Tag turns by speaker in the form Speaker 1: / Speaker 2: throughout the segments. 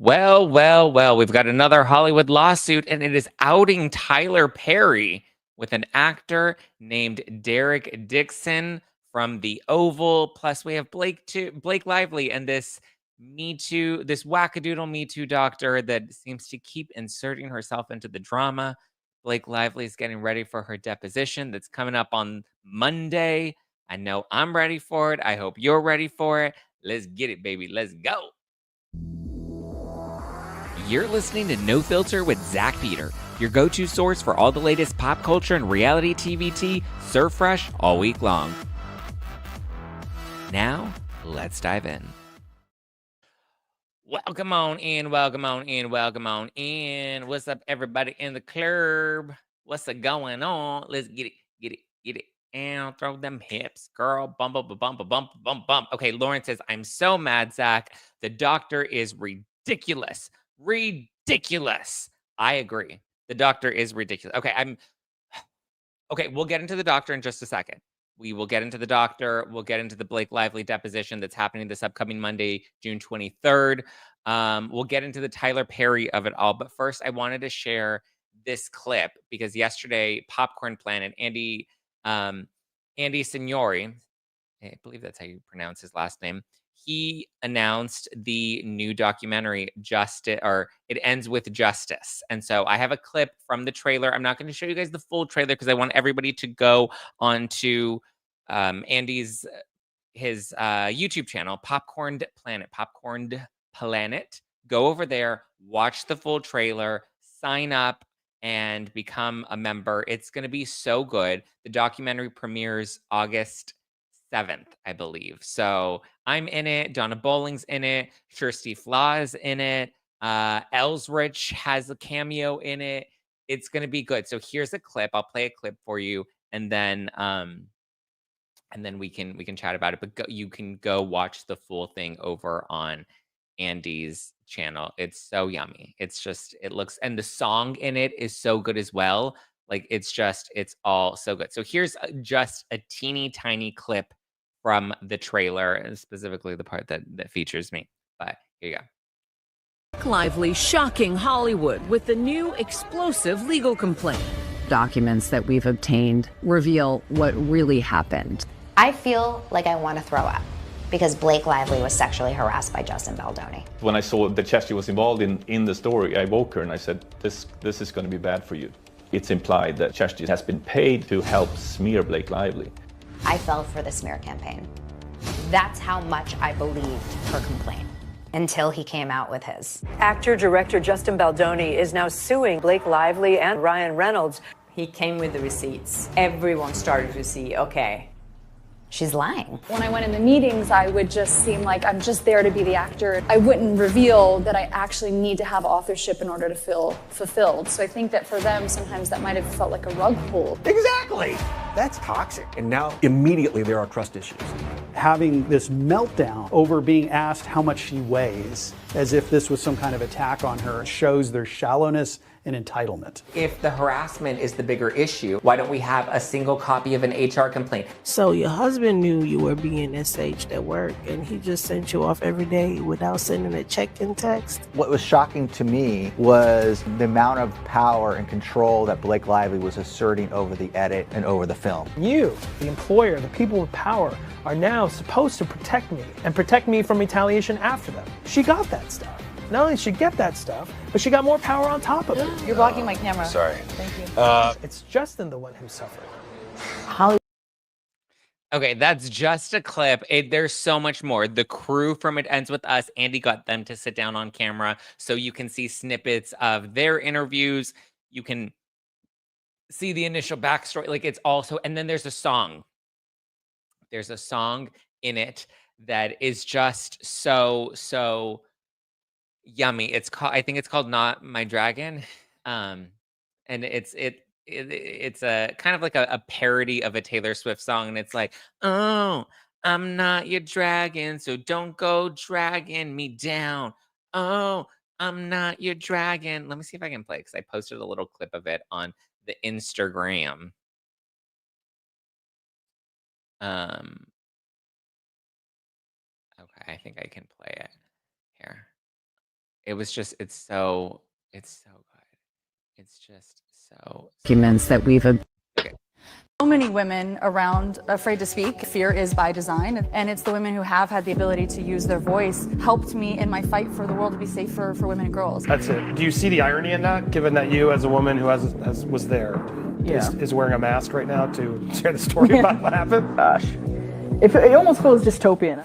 Speaker 1: Well, we've got another Hollywood lawsuit, and it is outing Tyler Perry with an actor named Derek Dixon from The Oval. Plus, we have Blake Lively and this this wackadoodle Me Too doctor that seems to keep inserting herself into the drama. Blake Lively is getting ready for her deposition that's coming up on Monday. I know I'm ready for it. I hope you're ready for it. Let's get it, baby. Let's go. You're listening to No Filter with Zack Peter, your go-to source for all the latest pop culture and reality TV tea, served fresh all week long. Now, let's dive in. Welcome on in. What's up, everybody in the club? What's going on? Let's get it. And throw them hips, girl. Bump. Okay, Lauren says, I'm so mad, Zack. The doctor is ridiculous. I agree. The doctor is ridiculous. Okay, we'll get into the doctor in just a second. We will get into the doctor. We'll get into the Blake Lively deposition that's happening this upcoming Monday, June 23rd. We'll get into the Tyler Perry of it all. But first, I wanted to share this clip because yesterday, Popcorn Planet, Andy Signori, I believe that's how you pronounce his last name. He announced the new documentary, Justice, or It Ends with Justice. And so I have a clip from the trailer. I'm not going to show you guys the full trailer because I want everybody to go onto his YouTube channel, Popcorned Planet. Go over there, watch the full trailer, sign up, and become a member. It's going to be so good. The documentary premieres August 7th, I believe. So I'm in it. Donna Bowling's in it. Kirsty Flaw's in it. Ellsrich has a cameo in it. It's going to be good. So here's a clip. I'll play a clip for you, and then we can chat about it. But you can go watch the full thing over on Andy's channel. It's so yummy. It looks, and the song in it is so good as well. Like it's all so good. So here's just a teeny tiny clip from the trailer, and specifically the part that features me. But here you go.
Speaker 2: Lively shocking Hollywood with the new explosive legal complaint.
Speaker 3: Documents that we've obtained reveal what really happened.
Speaker 4: I feel like I want to throw up because Blake Lively was sexually harassed by Justin Baldoni.
Speaker 5: When I saw that Chesty was involved in the story, I woke her and I said, this is going to be bad for you. It's implied that Chesty has been paid to help smear Blake Lively.
Speaker 4: I fell for the smear campaign. That's how much I believed her complaint until he came out with his.
Speaker 6: Actor-director Justin Baldoni is now suing Blake Lively and Ryan Reynolds.
Speaker 7: He came with the receipts. Everyone started to see, okay,
Speaker 4: she's lying.
Speaker 8: When I went in the meetings, I would just seem like I'm just there to be the actor. I wouldn't reveal that I actually need to have authorship in order to feel fulfilled. So I think that for them, sometimes that might have felt like a rug pull.
Speaker 9: Exactly. That's toxic. And now immediately there are trust issues.
Speaker 10: Having this meltdown over being asked how much she weighs, as if this was some kind of attack on her, shows their shallowness and entitlement.
Speaker 1: If the harassment is the bigger issue, why don't we have a single copy of an HR complaint?
Speaker 11: So your husband knew you were being SH'd at work and he just sent you off every day without sending a check-in text?
Speaker 12: What was shocking to me was the amount of power and control that Blake Lively was asserting over the edit and over the film.
Speaker 13: You, the employer, the people with power, are now supposed to protect me and protect me from retaliation after them. She got that stuff. Not only did she get that stuff, but she got more power on top of it.
Speaker 14: You're blocking my camera.
Speaker 9: Sorry.
Speaker 14: Thank you.
Speaker 13: It's Justin the one who suffered.
Speaker 1: Okay, that's just a clip. There's so much more. The crew from It Ends With Us, Andy got them to sit down on camera so you can see snippets of their interviews. You can see the initial backstory. Like it's also, and then there's a song. There's a song in it that is just so yummy. I think it's called Not My Dragon. And it's a kind of like a parody of a Taylor Swift song. And it's like, oh, I'm not your dragon, so don't go dragging me down. Oh, I'm not your dragon. Let me see if I can play, because I posted a little clip of it on the Instagram. Okay, I think I can play it here. It was just it's so good. It's just so
Speaker 3: Documents that we've
Speaker 1: okay.
Speaker 8: So many women around afraid to speak. Fear is by design, and it's the women who have had the ability to use their voice helped me in my fight for the world to be safer for women and girls.
Speaker 13: That's it. Do you see the irony in that, given that you, as a woman who was there, is wearing a mask right now to share the story about what happened?
Speaker 14: Gosh, it almost feels dystopian.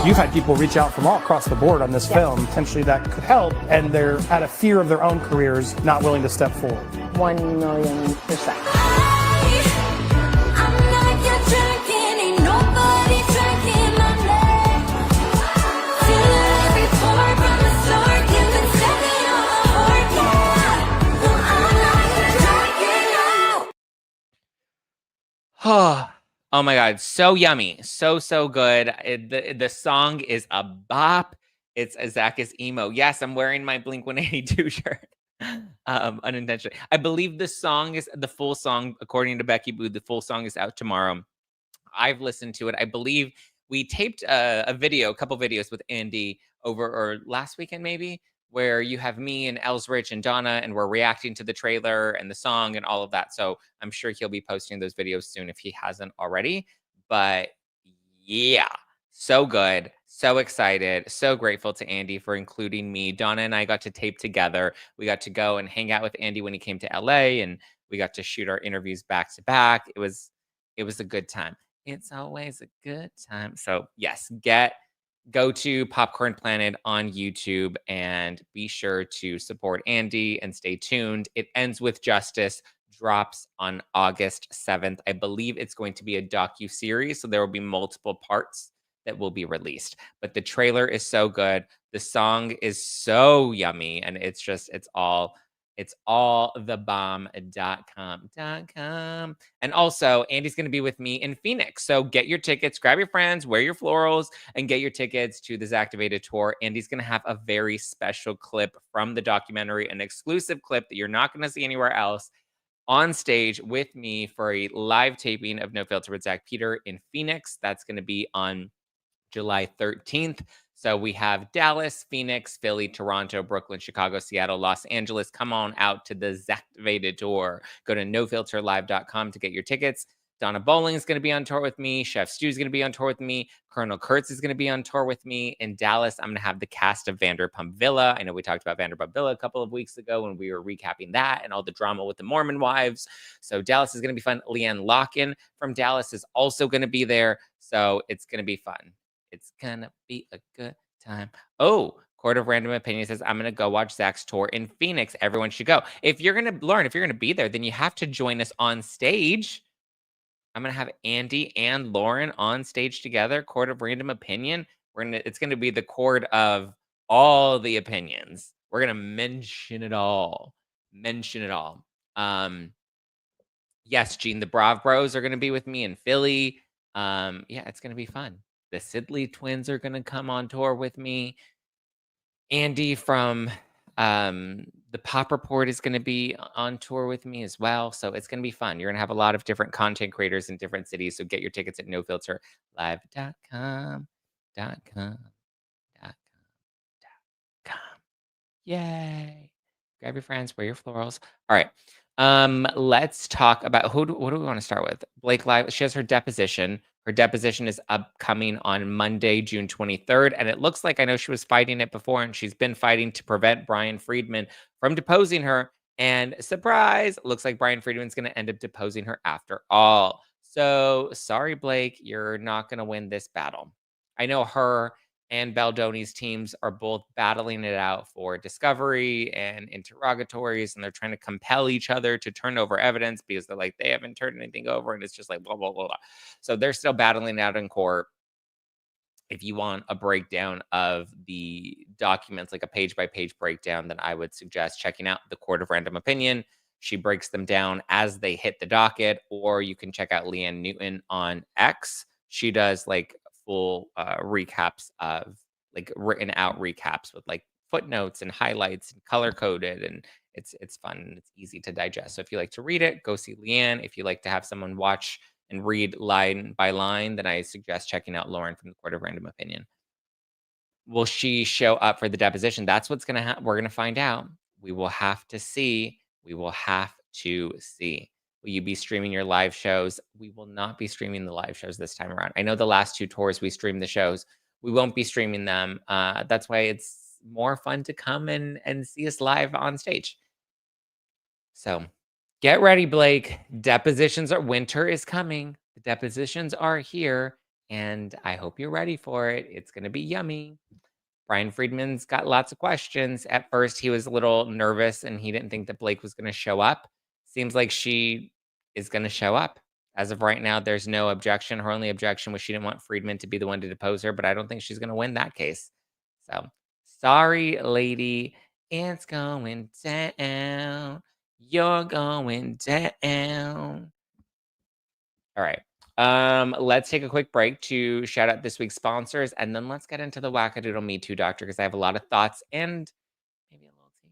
Speaker 13: You've had people reach out from all across the board on this film, potentially that could help, and they're out of fear of their own careers, not willing to step forward.
Speaker 14: 1,000,000%.
Speaker 1: Oh my God, so yummy, so good. The song is a bop. It's a Zack is emo. Yes, I'm wearing my Blink-182 shirt. Unintentionally. I believe the full song, according to Becky Boo, the full song is out tomorrow. I've listened to it. I believe we taped a couple videos with Andy or last weekend maybe, where you have me and Elsrich and Donna, and we're reacting to the trailer and the song and all of that. So I'm sure he'll be posting those videos soon if he hasn't already. But yeah, so good. So excited. So grateful to Andy for including me. Donna and I got to tape together. We got to go and hang out with Andy when he came to LA, and we got to shoot our interviews back to back. It was a good time. It's always a good time. So yes, go to Popcorn Planet on YouTube and be sure to support Andy and stay tuned. It Ends with Justice drops on August 7th. I believe it's going to be a docu-series, so there will be multiple parts that will be released. But the trailer is so good. The song is so yummy, and it's allthebomb.com. And also, Andy's going to be with me in Phoenix. So get your tickets, grab your friends, wear your florals, and get your tickets to the Zactivated tour. Andy's going to have a very special clip from the documentary, an exclusive clip that you're not going to see anywhere else, on stage with me for a live taping of No Filter with Zack Peter in Phoenix. That's going to be on July 13th. So we have Dallas, Phoenix, Philly, Toronto, Brooklyn, Chicago, Seattle, Los Angeles. Come on out to the Zactivated tour. Go to nofilterlive.com to get your tickets. Donna Bowling is going to be on tour with me. Chef Stu is going to be on tour with me. Colonel Kurtz is going to be on tour with me. In Dallas, I'm going to have the cast of Vanderpump Villa. I know we talked about Vanderpump Villa a couple of weeks ago when we were recapping that and all the drama with the Mormon wives. So Dallas is going to be fun. Leanne Locken from Dallas is also going to be there. So it's going to be fun. It's going to be a good time. Oh, Court of Random Opinion says, I'm going to go watch Zack's tour in Phoenix. Everyone should go. If you're going to be there, then you have to join us on stage. I'm going to have Andy and Lauren on stage together. Court of Random Opinion. It's going to be the court of all the opinions. We're going to mention it all. Yes, Gene, the Brav Bros are going to be with me in Philly. Yeah, it's going to be fun. The Sidley twins are going to come on tour with me. Andy from the Pop Report is going to be on tour with me as well. So it's going to be fun. You're going to have a lot of different content creators in different cities. So get your tickets at nofilterlive.com. Yay. Grab your friends, wear your florals. All right. Let's talk about what do we want to start with? Blake Lively. She has her deposition. Her deposition is upcoming on Monday, June 23rd. And it looks like, I know she was fighting it before, and she's been fighting to prevent Bryan Freedman from deposing her. And surprise, looks like Bryan Freedman's going to end up deposing her after all. So sorry, Blake, you're not going to win this battle. I know her and Baldoni's teams are both battling it out for discovery and interrogatories, and they're trying to compel each other to turn over evidence because they're like, they haven't turned anything over, and it's just like blah, blah, blah, blah. So they're still battling it out in court. If you want a breakdown of the documents, like a page-by-page breakdown, then I would suggest checking out the Court of Random Opinion. She breaks them down as they hit the docket, or you can check out Leanne Newton on X. She does like full recaps of like written out recaps with like footnotes and highlights and color coded, and it's fun and it's easy to digest. So if you like to read it, go see Leanne. If you like to have someone watch and read line by line, then I suggest checking out Lauren from the Court of Random Opinion. Will she show up for the deposition? That's what's gonna we're gonna find out. We will have to see. We will have to see. Will you be streaming your live shows? We will not be streaming the live shows this time around. I know the last 2 tours we streamed the shows. We won't be streaming them. That's why it's more fun to come and see us live on stage. So get ready, Blake. Winter is coming. The depositions are here, and I hope you're ready for it. It's gonna be yummy. Bryan Freedman's got lots of questions. At first, he was a little nervous and he didn't think that Blake was going to show up. Seems like she is going to show up. As of right now, there's no objection. Her only objection was she didn't want Freedman to be the one to depose her, but I don't think she's going to win that case. So, sorry, lady. It's going down. You're going down. All right. Let's take a quick break to shout out this week's sponsors, and then let's get into the wackadoodle MeToo Doctor because I have a lot of thoughts and maybe a little tea.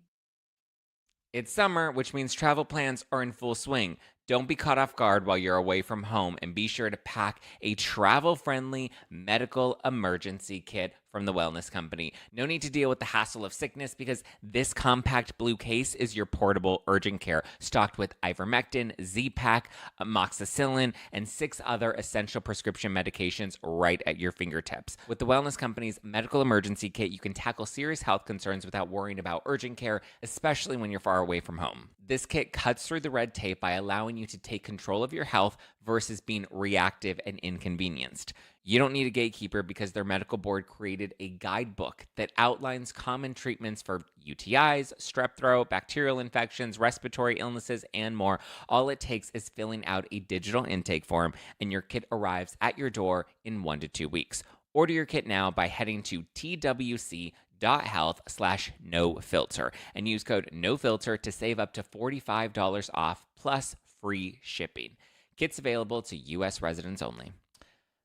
Speaker 1: It's summer, which means travel plans are in full swing. Don't be caught off guard while you're away from home, and be sure to pack a travel-friendly medical emergency kit from the Wellness Company. No need to deal with the hassle of sickness because this compact blue case is your portable urgent care, stocked with ivermectin, Z-Pak, amoxicillin, and 6 other essential prescription medications right at your fingertips. With the Wellness Company's medical emergency kit, you can tackle serious health concerns without worrying about urgent care, especially when you're far away from home. This kit cuts through the red tape by allowing you to take control of your health versus being reactive and inconvenienced. You don't need a gatekeeper because their medical board created a guidebook that outlines common treatments for UTIs, strep throat, bacterial infections, respiratory illnesses, and more. All it takes is filling out a digital intake form, and your kit arrives at your door in 1 to 2 weeks. Order your kit now by heading to twc.health/nofilter and use code NOFILTER to save up to $45 off plus free shipping. Kits available to U.S. residents only.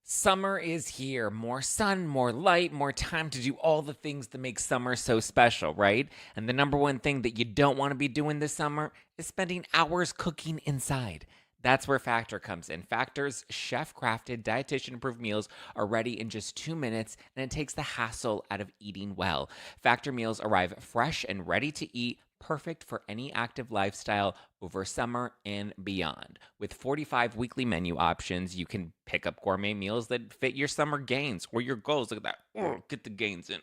Speaker 1: Summer is here. More sun, more light, more time to do all the things that make summer so special, right? And the number one thing that you don't want to be doing this summer is spending hours cooking inside. That's where Factor comes in. Factor's chef-crafted, dietitian-approved meals are ready in just 2 minutes, and it takes the hassle out of eating well. Factor meals arrive fresh and ready to eat, perfect for any active lifestyle over summer and beyond. With 45 weekly menu options, you can pick up gourmet meals that fit your summer gains or your goals. Look at that. Get the gains in.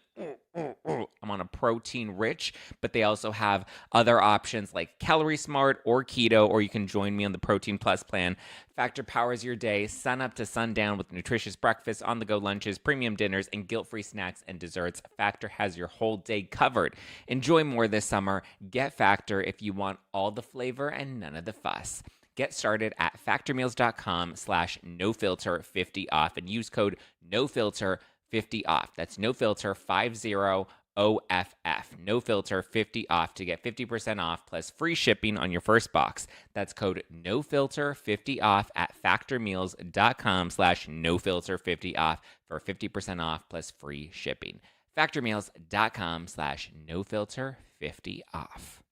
Speaker 1: I'm on a protein rich, but they also have other options like Calorie Smart or Keto, or you can join me on the Protein Plus plan. Factor powers your day, sun up to sundown with nutritious breakfasts, on-the-go lunches, premium dinners, and guilt-free snacks and desserts. Factor has your whole day covered. Enjoy more this summer. Get Factor if you want all the flavor and none of the fuss. Get started at factormeals.com/nofilter50 off and use code NOFILTER50 off. That's NOFILTER50 OFF. NOFILTER50 off to get 50% off plus free shipping on your first box. That's code NOFILTER50 off at factormeals.com/nofilter50 off for 50% off plus free shipping. Factormeals.com/nofilter50 off.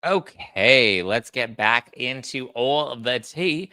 Speaker 1: Okay, let's get back into all of the tea.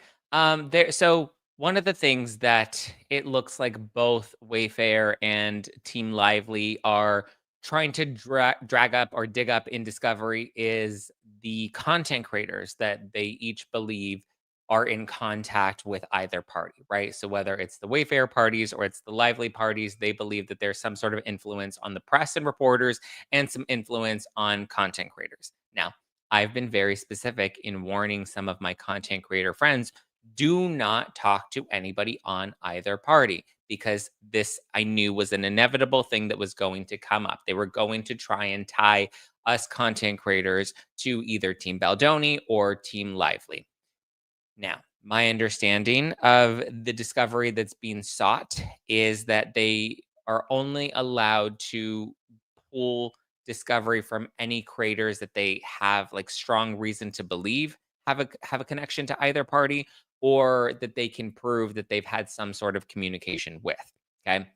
Speaker 1: So one of the things that it looks like both Wayfair and Team Lively are trying to drag up or dig up in Discovery is the content creators that they each believe are in contact with either party, right? So whether it's the Wayfair parties or it's the Lively parties, they believe that there's some sort of influence on the press and reporters and some influence on content creators. Now, I've been very specific in warning some of my content creator friends, do not talk to anybody on either party, because this I knew was an inevitable thing that was going to come up. They were going to try and tie us content creators to either Team Baldoni or Team Lively. Now, my understanding of the discovery that's being sought is that they are only allowed to pull discovery from any creators that they have like strong reason to believe have a connection to either party, or that they can prove that they've had some sort of communication with. Okay.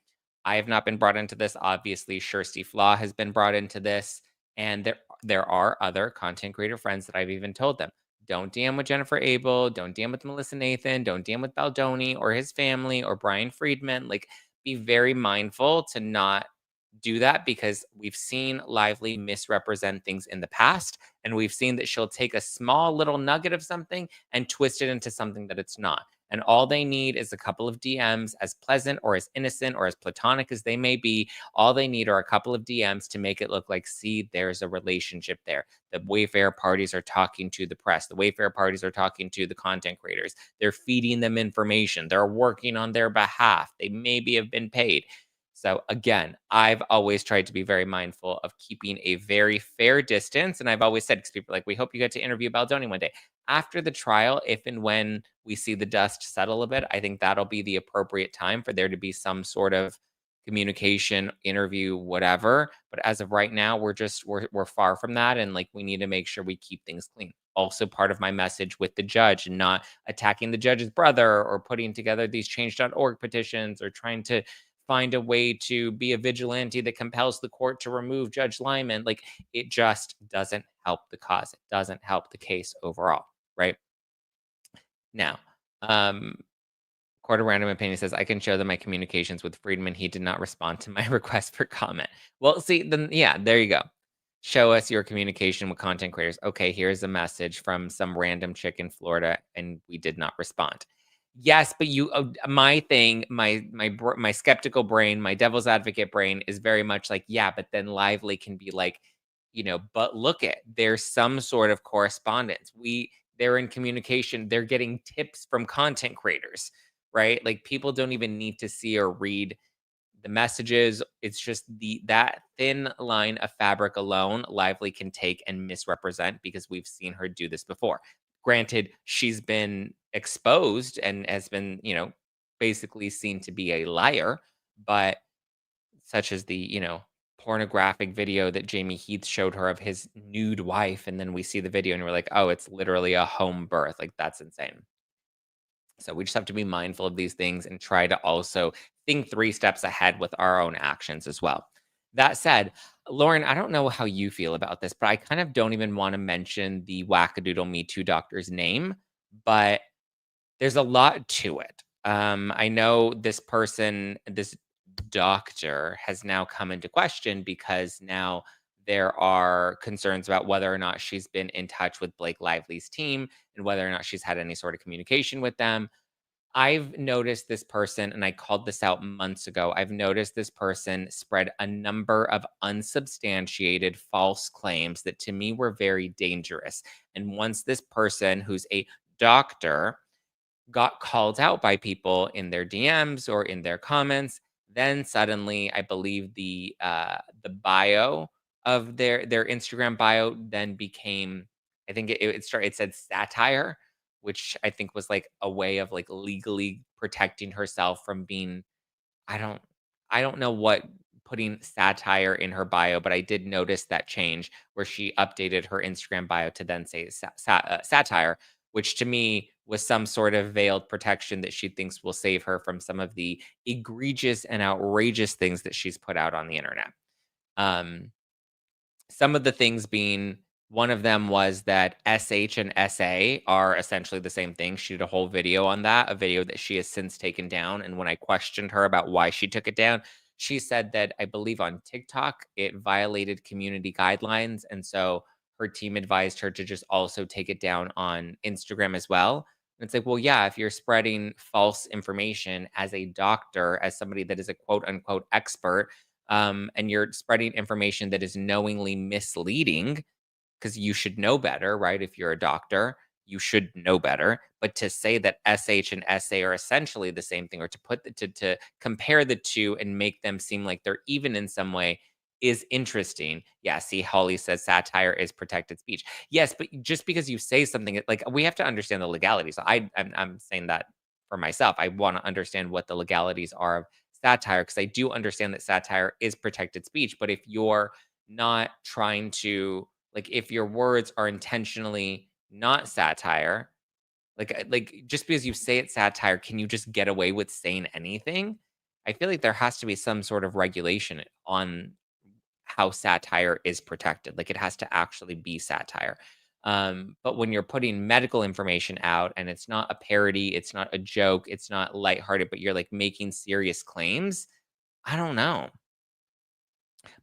Speaker 1: I have not been brought into this. Obviously, Kirsty Flaw has been brought into this. And there are other content creator friends that I've even told them, don't DM with Jennifer Abel, don't DM with Melissa Nathan, don't DM with Baldoni or his family or Bryan Freedman. Like, be very mindful to not do that because we've seen Lively misrepresent things in the past, and we've seen that she'll take a small little nugget of something and twist it into something that it's not. And all they need is a couple of DMs, as pleasant or as innocent or as platonic as they may be. All they need are a couple of DMs to make it look like, see, there's a relationship there. The Wayfair parties are talking to the press. The Wayfair parties are talking to the content creators. They're feeding them information. They're working on their behalf. They maybe have been paid. So again, I've always tried to be very mindful of keeping a very fair distance. And I've always said, because people are like, we hope you get to interview Baldoni one day. After the trial, if and when we see the dust settle a bit, I think that'll be the appropriate time for there to be some sort of communication, interview, whatever. But as of right now, we're far from that. And like we need to make sure we keep things clean. Also part of my message with the judge, not attacking the judge's brother or putting together these change.org petitions or trying to find a way to be a vigilante that compels the court to remove Judge Lyman. Like, it just doesn't help the cause. It doesn't help the case overall, right? Now, Court of Random Opinion says, I can show them my communications with Freedman. He did not respond to my request for comment. Well, see, then, yeah, there you go. Show us your communication with content creators. Okay, here's a message from some random chick in Florida, and we did not respond. Yes, but my thing, my skeptical brain, my devil's advocate brain is very much like, yeah, but then Lively can be like, but look at, there's some sort of correspondence. They're in communication. They're getting tips from content creators, right? Like, people don't even need to see or read the messages. It's just that thin line of fabric alone, Lively can take and misrepresent because we've seen her do this before. Granted, she's been exposed and has been, basically seen to be a liar, but such as the, pornographic video that Jamie Heath showed her of his nude wife. And then we see the video and we're like, oh, it's literally a home birth. Like, that's insane. So we just have to be mindful of these things and try to also think 3 steps ahead with our own actions as well. That said, Lauren, I don't know how you feel about this, but I kind of don't even want to mention the wackadoodle MeToo doctor's name, but there's a lot to it. I know this person, this doctor, has now come into question because now there are concerns about whether or not she's been in touch with Blake Lively's team and whether or not she's had any sort of communication with them. I've noticed this person, and I called this out months ago. I've noticed this person spread a number of unsubstantiated false claims that to me were very dangerous. And once this person, who's a doctor, got called out by people in their DMs or in their comments, then suddenly I believe the bio of their Instagram bio then became, I think it said satire, which I think was like a way of like legally protecting herself from being, I don't I don't know what putting satire in her bio, but I did notice that change where she updated her Instagram bio to then say satire, which to me was some sort of veiled protection that she thinks will save her from some of the egregious and outrageous things that she's put out on the internet. Um, some of the things being, one of them was that SH and SA are essentially the same thing. She did a whole video on that, a video that she has since taken down. And when I questioned her about why she took it down, she said that I believe on TikTok, it violated community guidelines. And so her team advised her to just also take it down on Instagram as well. And it's like, well, yeah, if you're spreading false information as a doctor, as somebody that is a quote unquote expert, and you're spreading information that is knowingly misleading, because you should know better, right? If you're a doctor, you should know better. But to say that SH and SA are essentially the same thing, or to to compare the two and make them seem like they're even in some way, is interesting. Yeah, see, Holly says satire is protected speech. Yes, but just because you say something, like, we have to understand the legalities. I'm saying that for myself. I want to understand what the legalities are of satire, because I do understand that satire is protected speech. But if you're not trying to, like, if your words are intentionally not satire, like just because you say it's satire, can you just get away with saying anything? I feel like there has to be some sort of regulation on how satire is protected. Like, it has to actually be satire. But when you're putting medical information out and it's not a parody, it's not a joke, it's not lighthearted, but you're like making serious claims, I don't know.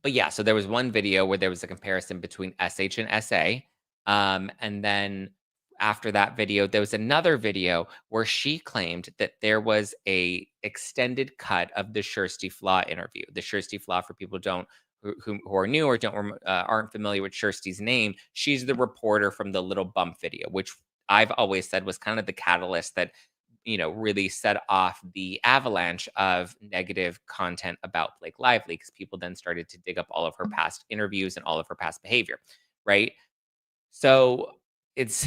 Speaker 1: But yeah, so there was one video where there was a comparison between SH and SA. And then after that video, there was another video where she claimed that there was a extended cut of the Kirsty Flaw interview. The Kirsty Flaw, for people who are new or aren't familiar with Kirsty's name, she's the reporter from the Little Bump video, which I've always said was kind of the catalyst that really set off the avalanche of negative content about Blake Lively, because people then started to dig up all of her past interviews and all of her past behavior, right? So it's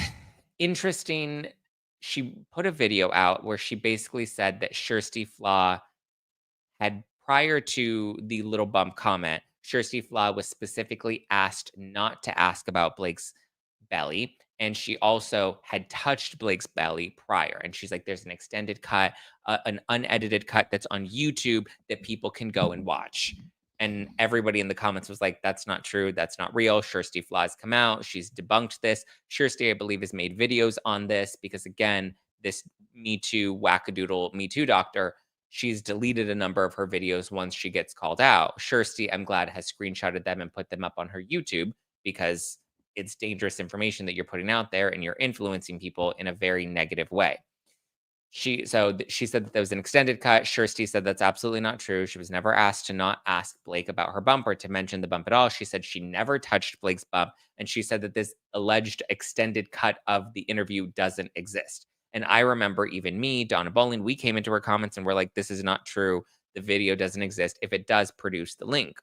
Speaker 1: interesting. She put a video out where she basically said that Kirsty Flaw had, prior to the Little Bump comment, Kirsty Flaw was specifically asked not to ask about Blake's belly. And she also had touched Blake's belly prior. And she's like, there's an extended cut, an unedited cut that's on YouTube that people can go and watch. And everybody in the comments was like, that's not true. That's not real. Kirsty Flaw's come out. She's debunked this. Kirsty, I believe, has made videos on this because, again, this Me Too wackadoodle MeToo Doctor, she's deleted a number of her videos once she gets called out. Kirsty, I'm glad, has screenshotted them and put them up on her YouTube because it's dangerous information that you're putting out there and you're influencing people in a very negative way. She said that there was an extended cut. Kirsty said that's absolutely not true. She was never asked to not ask Blake about her bump or to mention the bump at all. She said she never touched Blake's bump. And she said that this alleged extended cut of the interview doesn't exist. And I remember even me, Donna Bowling, we came into her comments and we're like, this is not true. The video doesn't exist. If it does, produce the link.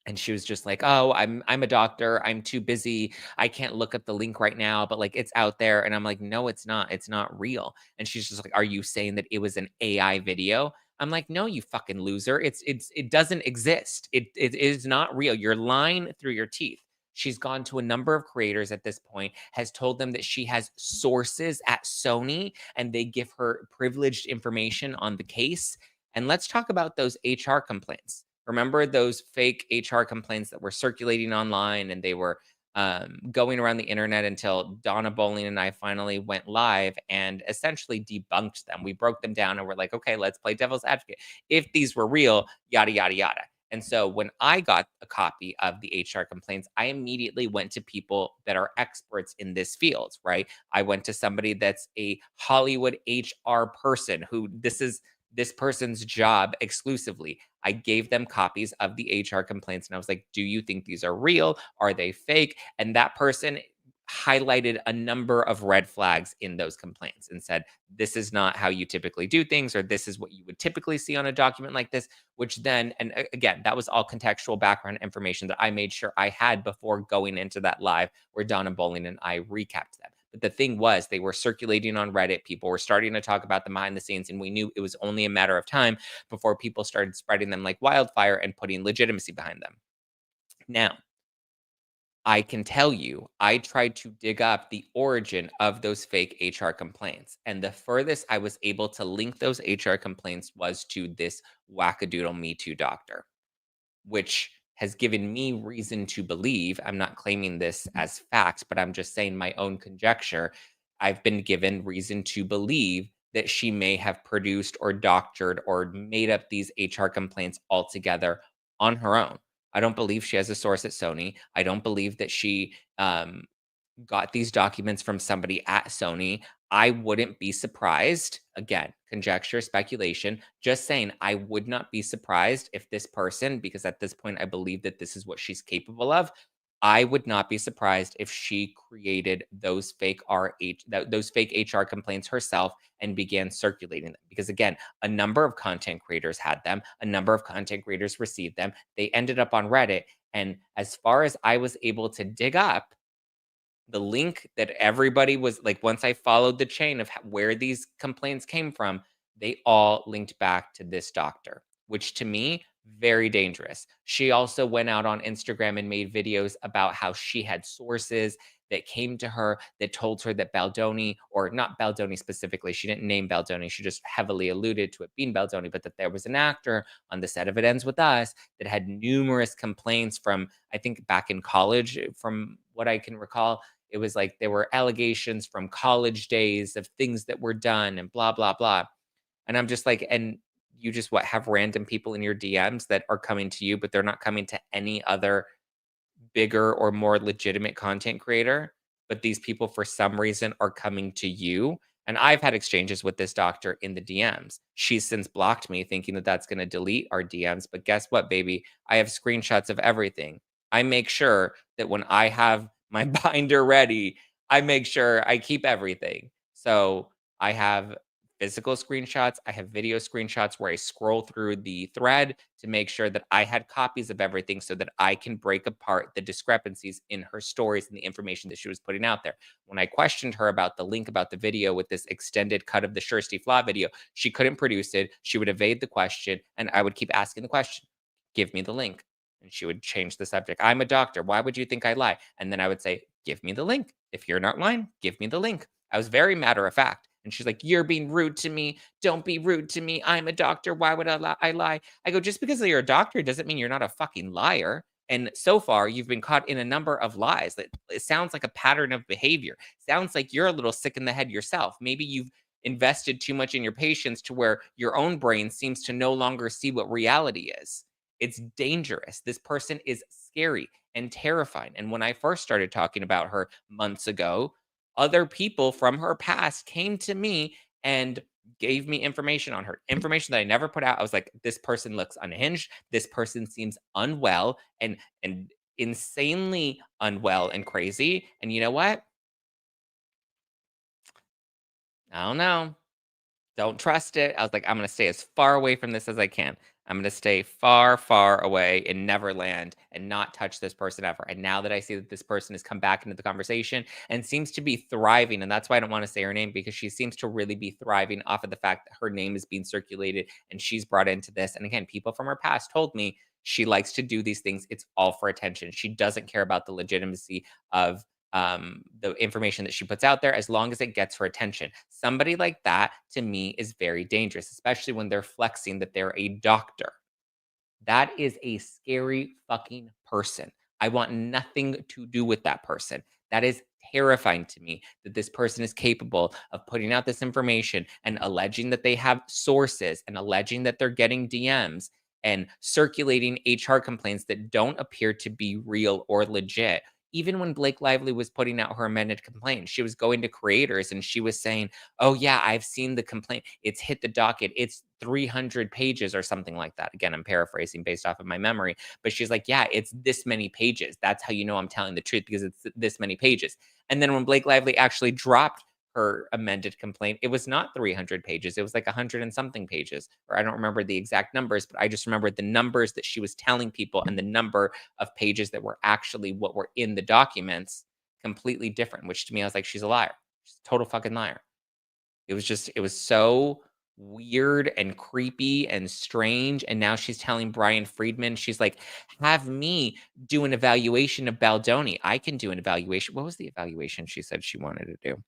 Speaker 1: And she was just like, "Oh, I'm a doctor. I'm too busy. I can't look up the link right now, but like it's out there." And I'm like, "No, it's not. It's not real." And she's just like, "Are you saying that it was an AI video?" I'm like, "No, you fucking loser. It doesn't exist. It is not real. You're lying through your teeth." She's gone to a number of creators at this point, has told them that she has sources at Sony and they give her privileged information on the case. And let's talk about those HR complaints. Remember those fake HR complaints that were circulating online and they were going around the internet until Donna Bowling and I finally went live and essentially debunked them. We broke them down and we're like, okay, let's play devil's advocate. If these were real, yada, yada, yada. And so when I got a copy of the HR complaints, I immediately went to people that are experts in this field, right? I went to somebody that's a Hollywood HR person who this person's job exclusively. I gave them copies of the HR complaints and I was like, do you think these are real? Are they fake? And that person highlighted a number of red flags in those complaints and said, this is not how you typically do things, or this is what you would typically see on a document like this, which then, and again, that was all contextual background information that I made sure I had before going into that live where Donna Bowling and I recapped them. But the thing was, they were circulating on Reddit. People were starting to talk about them behind the scenes, and we knew it was only a matter of time before people started spreading them like wildfire and putting legitimacy behind them. Now, I can tell you, I tried to dig up the origin of those fake HR complaints. And the furthest I was able to link those HR complaints was to this wackadoodle Me Too Doctor, which has given me reason to believe, I'm not claiming this as fact, but I'm just saying my own conjecture. I've been given reason to believe that she may have produced or doctored or made up these HR complaints altogether on her own. I don't believe she has a source at Sony. I don't believe that she got these documents from somebody at Sony. I wouldn't be surprised, again, conjecture, speculation, just saying I would not be surprised if this person, because at this point I believe that this is what she's capable of, I would not be surprised if she created those fake those fake HR complaints herself and began circulating them. Because again, a number of content creators had them, a number of content creators received them. They ended up on Reddit, and as far as I was able to dig up, the link that everybody was like, once I followed the chain of where these complaints came from, they all linked back to this doctor, which to me, very dangerous. She also went out on Instagram and made videos about how she had sources that came to her that told her that Baldoni, or not Baldoni specifically, she didn't name Baldoni, she just heavily alluded to it being Baldoni, but that there was an actor on the set of It Ends With Us that had numerous complaints from, I think back in college, from what I can recall, It was like there were allegations from college days of things that were done and blah, blah, blah. And I'm just like, and you just what have random people in your DMs that are coming to you, but they're not coming to any other bigger or more legitimate content creator. But these people, for some reason, are coming to you. And I've had exchanges with this doctor in the DMs. She's since blocked me, thinking that that's going to delete our DMs. But guess what, baby? I have screenshots of everything. I make sure that when I have my binder ready, I make sure I keep everything. So I have physical screenshots. I have video screenshots where I scroll through the thread to make sure that I had copies of everything so that I can break apart the discrepancies in her stories and the information that she was putting out there. When I questioned her about the link about the video with this extended cut of the Shirsty Flaw video, she couldn't produce it. She would evade the question, and I would keep asking the question, give me the link. And she would change the subject. I'm a doctor. Why would you think I lie? And then I would say, give me the link. If you're not lying, give me the link. I was very matter of fact. And she's like, you're being rude to me. Don't be rude to me. I'm a doctor. Why would I lie? I go, just because you're a doctor doesn't mean you're not a fucking liar. And so far, you've been caught in a number of lies. It sounds like a pattern of behavior. Sounds like you're a little sick in the head yourself. Maybe you've invested too much in your patients to where your own brain seems to no longer see what reality is. It's dangerous. This person is scary and terrifying. And when I first started talking about her months ago, other people from her past came to me and gave me information on her, information that I never put out. I was like, this person looks unhinged. This person seems unwell and insanely unwell and crazy. And you know what? I don't know. Don't trust it. I was like, I'm going to stay as far away from this as I can. I'm going to stay far, far away in Neverland and not touch this person ever. And now that I see that this person has come back into the conversation and seems to be thriving, and that's why I don't want to say her name, because she seems to really be thriving off of the fact that her name is being circulated and she's brought into this. And again, people from her past told me she likes to do these things. It's all for attention. She doesn't care about the legitimacy of the information that she puts out there as long as it gets her attention. Somebody like that to me is very dangerous, especially when they're flexing that they're a doctor. That is a scary fucking person. I want nothing to do with that person. That is terrifying to me that this person is capable of putting out this information and alleging that they have sources and alleging that they're getting DMs and circulating HR complaints that don't appear to be real or legit. Even when Blake Lively was putting out her amended complaint, she was going to creators and she was saying, oh, yeah, I've seen the complaint. It's hit the docket. It's 300 pages or something like that. Again, I'm paraphrasing based off of my memory, but she's like, yeah, it's this many pages. That's how you know I'm telling the truth, because it's this many pages. And then when Blake Lively actually dropped her amended complaint, it was not 300 pages. It was like 100 and something pages, or I don't remember the exact numbers, but I just remember the numbers that she was telling people and the number of pages that were actually what were in the documents completely different, which to me, I was like, she's a liar. She's a total fucking liar. It was so weird and creepy and strange. And now she's telling Bryan Freedman, she's like, have me do an evaluation of Baldoni. I can do an evaluation. What was the evaluation she said she wanted to do?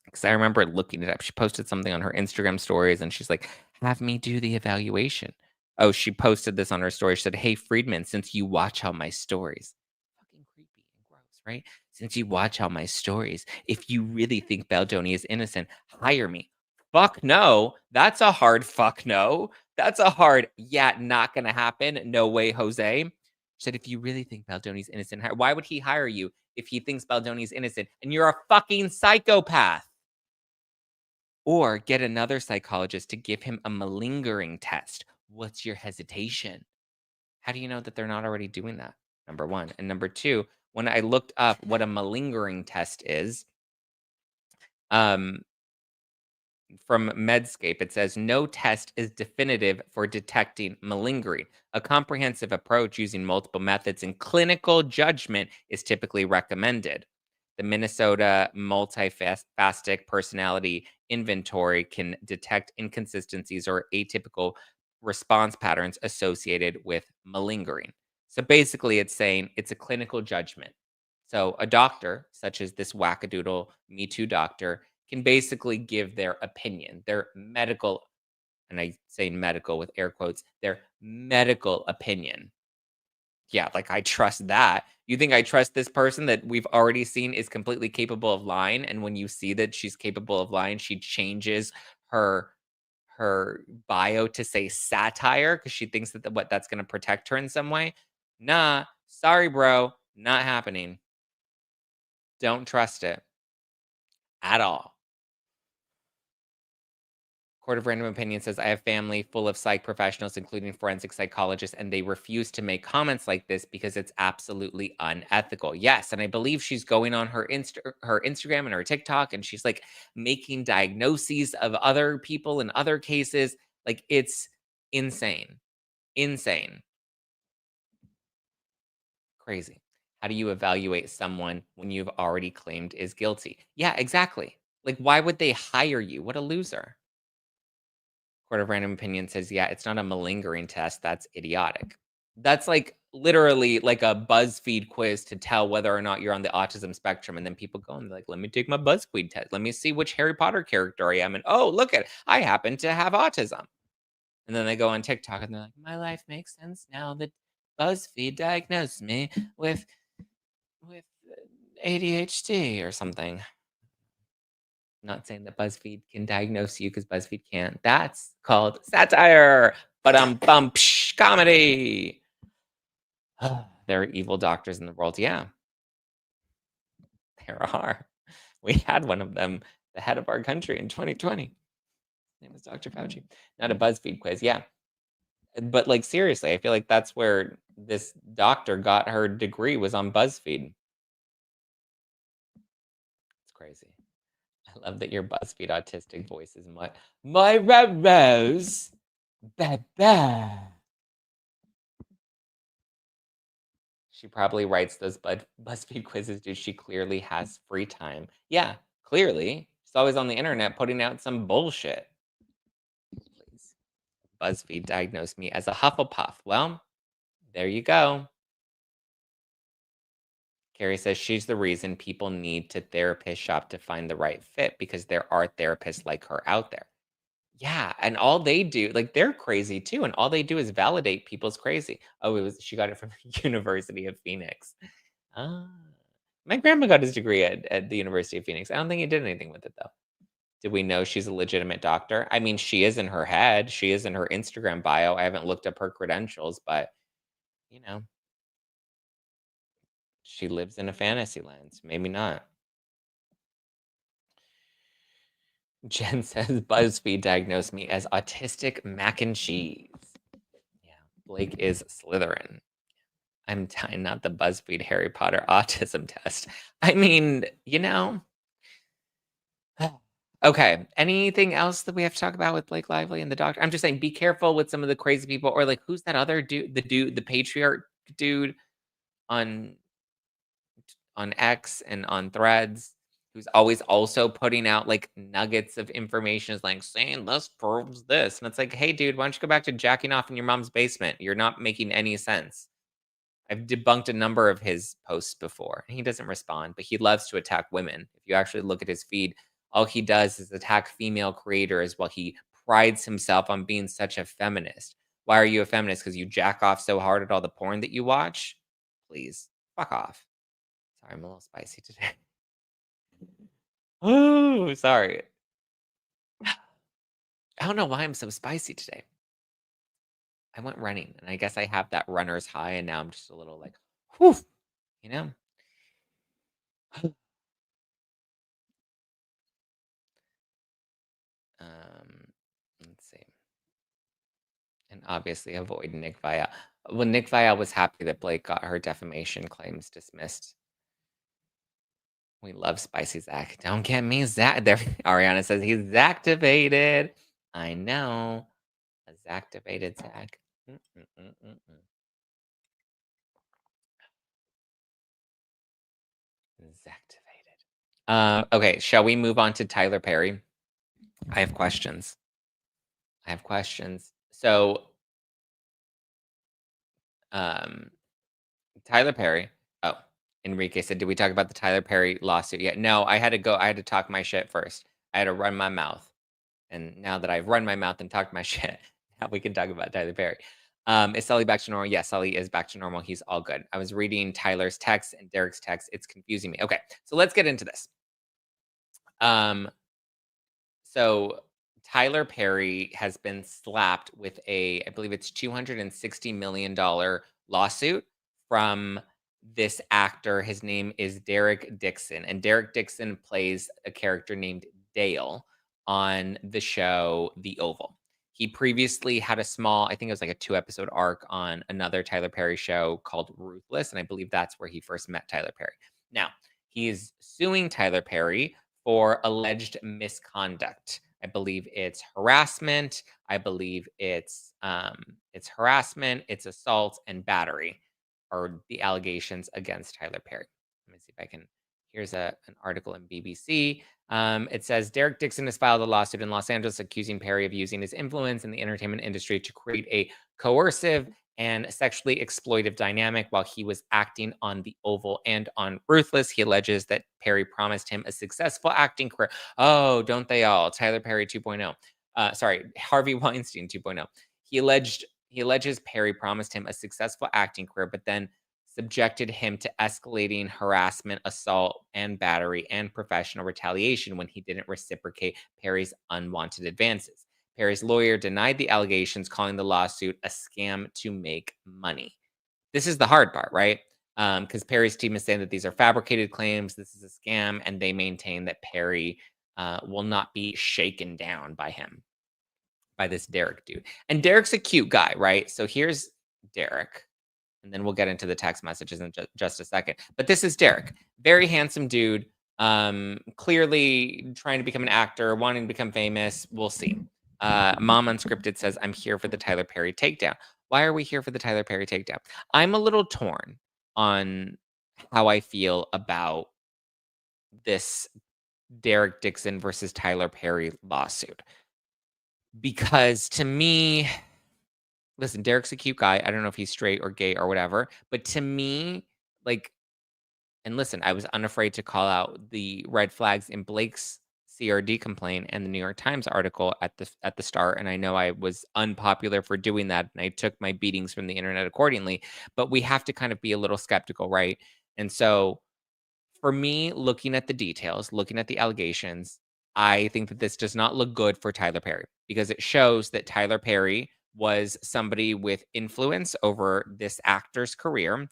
Speaker 1: Because I remember looking it up. She posted something on her Instagram stories and she's like, have me do the evaluation. Oh, she posted this on her story. She said, hey, Freedman, since you watch all my stories, fucking creepy and gross, right? Since you watch all my stories, if you really think Baldoni is innocent, hire me. Fuck no. That's a hard fuck no. That's a hard, yeah, not going to happen. No way, Jose. She said, if you really think Baldoni's innocent, why would he hire you if he thinks Baldoni's innocent and you're a fucking psychopath? Or get another psychologist to give him a malingering test. What's your hesitation? How do you know that they're not already doing that? Number one. And number two, when I looked up what a malingering test is, from Medscape, it says no test is definitive for detecting malingering. A comprehensive approach using multiple methods and clinical judgment is typically recommended. The Minnesota Multiphasic Personality Inventory can detect inconsistencies or atypical response patterns associated with malingering. So basically, it's saying it's a clinical judgment. So a doctor, such as this wackadoodle MeToo doctor, can basically give their opinion, their medical, and I say medical with air quotes, their medical opinion. Yeah, like, I trust that. You think I trust this person that we've already seen is completely capable of lying, and when you see that she's capable of lying, she changes her her bio to say satire because she thinks that that's gonna protect her in some way? Nah, sorry, bro, not happening. Don't trust it at all. Court of Random Opinion says, I have family full of psych professionals, including forensic psychologists, and they refuse to make comments like this because it's absolutely unethical. Yes, and I believe she's going on her her Instagram and her TikTok, and she's like making diagnoses of other people in other cases. Like, it's insane. Insane. Crazy. How do you evaluate someone when you've already claimed is guilty? Yeah, exactly. Like, why would they hire you? What a loser. Court of Random Opinion says, yeah, it's not a malingering test. That's idiotic. That's like literally like a BuzzFeed quiz to tell whether or not you're on the autism spectrum. And then people go and they're like, let me take my BuzzFeed test. Let me see which Harry Potter character I am. And oh, look at it. I happen to have autism. And then they go on TikTok and they're like, my life makes sense now that BuzzFeed diagnosed me with ADHD or something. Not saying that BuzzFeed can diagnose you because BuzzFeed can't. That's called satire. But comedy. There are evil doctors in the world. Yeah, there are. We had one of them, the head of our country in 2020. His name was Dr. Fauci. Not a BuzzFeed quiz. Yeah. But like, seriously, I feel like that's where this doctor got her degree, was on BuzzFeed. It's crazy. I love that your BuzzFeed autistic voice is my Rose. Bebe. She probably writes those BuzzFeed quizzes, dude. She clearly has free time. Yeah, clearly. She's always on the internet putting out some bullshit. Please. BuzzFeed diagnosed me as a Hufflepuff. Well, there you go. Carrie says she's the reason people need to therapist shop to find the right fit because there are therapists like her out there. Yeah, and all they do, like, they're crazy too, and all they do is validate people's crazy. Oh, she got it from the University of Phoenix. Ah. My grandma got his degree at the University of Phoenix. I don't think he did anything with it, though. Did we know she's a legitimate doctor? I mean, she is in her head. She is in her Instagram bio. I haven't looked up her credentials, but, you know, she lives in a fantasy land, so maybe not. Jen says BuzzFeed diagnosed me as autistic mac and cheese. Yeah, Blake is Slytherin. I'm tying not the BuzzFeed Harry Potter autism test. I mean, you know. Okay. Anything else that we have to talk about with Blake Lively and the doctor? I'm just saying, be careful with some of the crazy people, or like, who's that other dude? The patriarch dude on X and on Threads, who's always also putting out like nuggets of information, is like saying this proves this. And it's like, hey, dude, why don't you go back to jacking off in your mom's basement? You're not making any sense. I've debunked a number of his posts before, and he doesn't respond, but he loves to attack women. If you actually look at his feed, all he does is attack female creators while he prides himself on being such a feminist. Why are you a feminist? Because you jack off so hard at all the porn that you watch? Please, fuck off. Sorry, I'm a little spicy today. Oh, sorry. I don't know why I'm so spicy today. I went running, and I guess I have that runner's high, and now I'm just a little like, whew, you know? Let's see. And obviously avoid Nick Vial. Well, Nick Vial was happy that Blake got her defamation claims dismissed. We love spicy Zach. Don't get me Zach. There, Ariana says he's activated. I know. A activated Zach. Activated. Okay, shall we move on to Tyler Perry? I have questions. So, Tyler Perry. Oh, Enrique said, did we talk about the Tyler Perry lawsuit yet? No, I had to talk my shit first. I had to run my mouth. And now that I've run my mouth and talked my shit, now we can talk about Tyler Perry. Is Sully back to normal? Yes, Sully is back to normal. He's all good. I was reading Tyler's text and Derek's text. It's confusing me. Okay, so let's get into this. So Tyler Perry has been slapped with I believe it's $260 million lawsuit from this actor. His name is Derek Dixon, and Derek Dixon plays a character named Dale on the show The Oval. He previously had a small, I think it was like a 2-episode arc on another Tyler Perry show called Ruthless, and I believe that's where he first met Tyler Perry. Now, he is suing Tyler Perry for alleged misconduct. I believe it's harassment. I believe it's harassment, it's assault, and battery are the allegations against Tyler Perry. Let me see if I can. Here's an article in BBC. It says Derek Dixon has filed a lawsuit in Los Angeles accusing Perry of using his influence in the entertainment industry to create a coercive and sexually exploitive dynamic while he was acting on The Oval and on Ruthless. He alleges that Perry promised him a successful acting career. Oh, don't they all? Tyler Perry 2.0. Harvey Weinstein 2.0. He alleges Perry promised him a successful acting career, but then subjected him to escalating harassment, assault, and battery and professional retaliation when he didn't reciprocate Perry's unwanted advances. Perry's lawyer denied the allegations, calling the lawsuit a scam to make money. This is the hard part, right? Because Perry's team is saying that these are fabricated claims, this is a scam, and they maintain that Perry will not be shaken down by him, by this Derek dude. And Derek's a cute guy, right? So here's Derek. And then we'll get into the text messages in just a second. But this is Derek. Very handsome dude. Clearly trying to become an actor, wanting to become famous. We'll see. Mom Unscripted says, I'm here for the Tyler Perry takedown. Why are we here for the Tyler Perry takedown? I'm a little torn on how I feel about this Derek Dixon versus Tyler Perry lawsuit. Because to me, listen, Derek's a cute guy. I don't know if he's straight or gay or whatever, but to me, like, and listen, I was unafraid to call out the red flags in Blake's CRD complaint and the New York Times article at the start, and I know I was unpopular for doing that, and I took my beatings from the internet accordingly, but we have to kind of be a little skeptical, right? And so for me, looking at the details, looking at the allegations, I think that this does not look good for Tyler Perry because it shows that Tyler Perry was somebody with influence over this actor's career,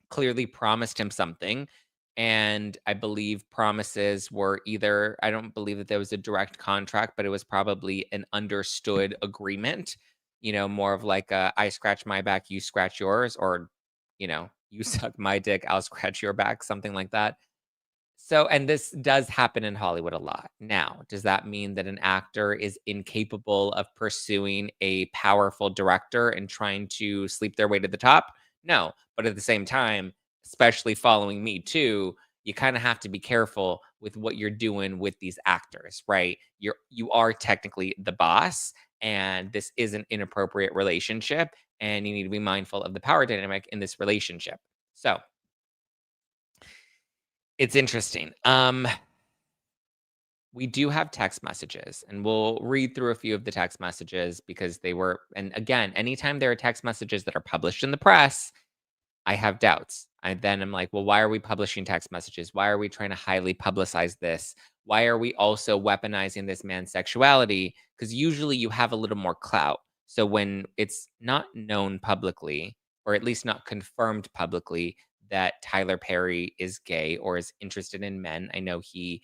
Speaker 1: clearly promised him something. And I believe promises were either, I don't believe that there was a direct contract, but it was probably an understood agreement, more of like I scratch my back, you scratch yours, or, you suck my dick, I'll scratch your back, something like that. So, and this does happen in Hollywood a lot. Now, does that mean that an actor is incapable of pursuing a powerful director and trying to sleep their way to the top? No. But at the same time, especially following Me Too, you kind of have to be careful with what you're doing with these actors, right? You are technically the boss, and this is an inappropriate relationship, and you need to be mindful of the power dynamic in this relationship. So, it's interesting. We do have text messages, and we'll read through a few of the text messages because they were, and again, anytime there are text messages that are published in the press, I have doubts. Then I'm like, well, why are we publishing text messages? Why are we trying to highly publicize this? Why are we also weaponizing this man's sexuality? Because usually you have a little more clout. So when it's not known publicly, or at least not confirmed publicly, that Tyler Perry is gay or is interested in men. I know he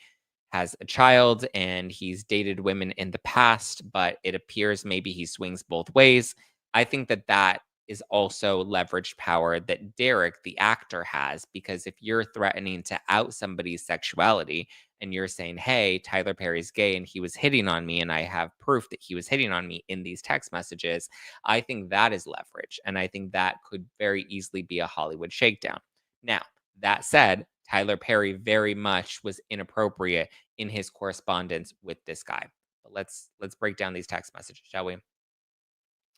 Speaker 1: has a child and he's dated women in the past, but it appears maybe he swings both ways. I think that that is also leveraged power that Derek, the actor, has, because if you're threatening to out somebody's sexuality and you're saying, hey, Tyler Perry's gay and he was hitting on me, and I have proof that he was hitting on me in these text messages, I think that is leverage. And I think that could very easily be a Hollywood shakedown. Now, that said, Tyler Perry very much was inappropriate in his correspondence with this guy. But let's break down these text messages, shall we?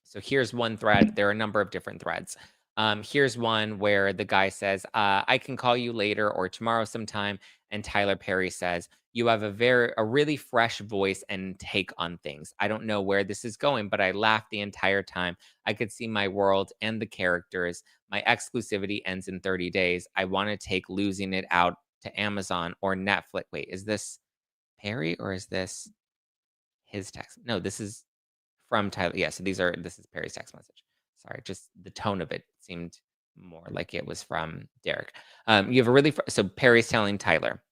Speaker 1: So here's one thread. There are a number of different threads. Here's one where the guy says, I can call you later or tomorrow sometime. And Tyler Perry says, You have a really fresh voice and take on things. I don't know where this is going, but I laughed the entire time. I could see my world and the characters. My exclusivity ends in 30 days. I want to take losing it out to Amazon or Netflix. Wait, is this Perry or is this his text? No, this is from Tyler. Yeah, so this is Perry's text message. Sorry, just the tone of it seemed more like it was from Derek. You have a really so Perry's telling Tyler,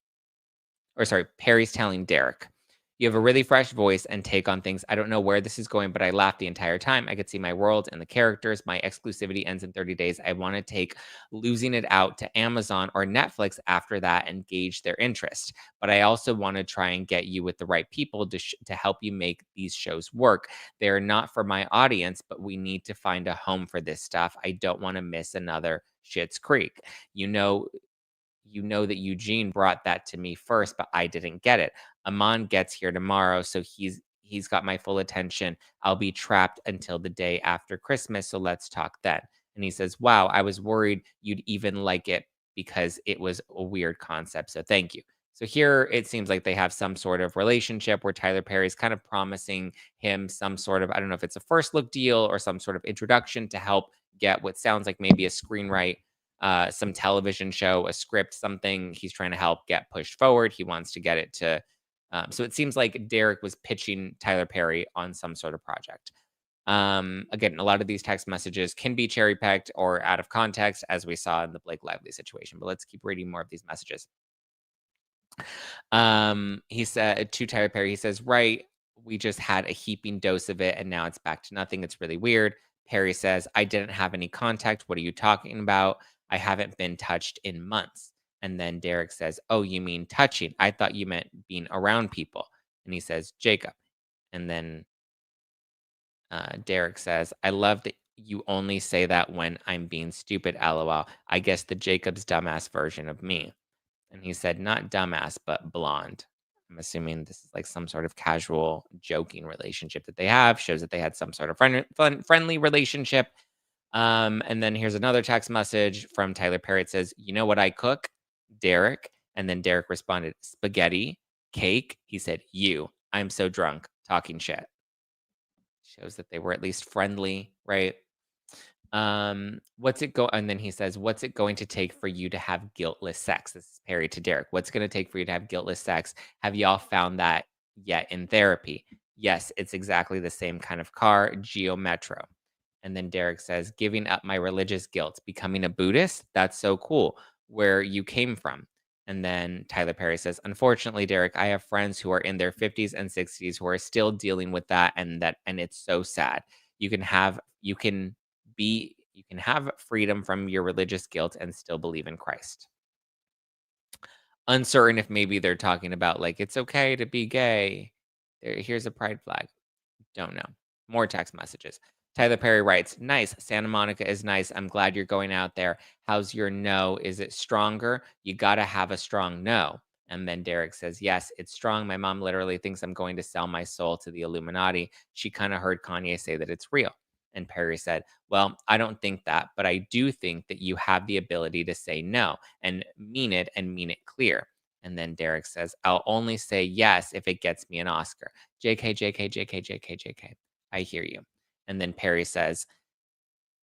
Speaker 1: or sorry, Perry's telling Derek. You have a really fresh voice and take on things. I don't know where this is going, but I laughed the entire time. I could see my world and the characters. My exclusivity ends in 30 days. I want to take losing it out to Amazon or Netflix after that and gauge their interest. But I also want to try and get you with the right people to help you make these shows work. They're not for my audience, but we need to find a home for this stuff. I don't want to miss another Schitt's Creek. You know that Eugene brought that to me first, but I didn't get it. Amon gets here tomorrow, so he's got my full attention. I'll be trapped until the day after Christmas, so let's talk then. And he says, "Wow, I was worried you'd even like it because it was a weird concept. So thank you." So here it seems like they have some sort of relationship where Tyler Perry's kind of promising him some sort of, I don't know if it's a first look deal or some sort of introduction to help get what sounds like maybe a screenwrite, some television show, a script, something he's trying to help get pushed forward. He wants to get it to. So it seems like Derek was pitching Tyler Perry on some sort of project. Again, a lot of these text messages can be cherry picked or out of context, as we saw in the Blake Lively situation. But let's keep reading more of these messages. He said to Tyler Perry, he says, "Right, we just had a heaping dose of it and now it's back to nothing. It's really weird." Perry says, "I didn't have any contact. What are you talking about? I haven't been touched in months." And then Derek says, "Oh, you mean touching? I thought you meant being around people." And he says, "Jacob." And then Derek says, "I love that you only say that when I'm being stupid, lol. I guess the Jacob's dumbass version of me." And he said, "Not dumbass, but blonde." I'm assuming this is like some sort of casual joking relationship that they have, shows that they had some sort of friendly relationship. And then here's another text message from Tyler Perry. It says, "You know what I cook? Derek." And then Derek responded, "Spaghetti, cake." He said, "You. I'm so drunk, talking shit." Shows that they were at least friendly, right? And then he says, "What's it going to take for you to have guiltless sex?" This is Perry to Derek. "What's going to take for you to have guiltless sex? Have y'all found that yet in therapy?" "Yes, it's exactly the same kind of car, Geo Metro." And then Derek says, "Giving up my religious guilt, becoming a Buddhist? That's so cool. Where you came from?" And then Tyler Perry says, "Unfortunately, Derek, I have friends who are in their 50s and 60s who are still dealing with that, and it's so sad. You can have freedom from your religious guilt and still believe in Christ." Uncertain if maybe they're talking about like it's okay to be gay. Here's a pride flag. Don't know. More text messages. Tyler Perry writes, "Nice. Santa Monica is nice. I'm glad you're going out there. How's your no? Is it stronger? You got to have a strong no." And then Derek says, "Yes, it's strong. My mom literally thinks I'm going to sell my soul to the Illuminati. She kind of heard Kanye say that it's real." And Perry said, "Well, I don't think that, but I do think that you have the ability to say no and mean it clear." And then Derek says, "I'll only say yes if it gets me an Oscar. JK, JK, JK, JK, JK. I hear you." And then Perry says,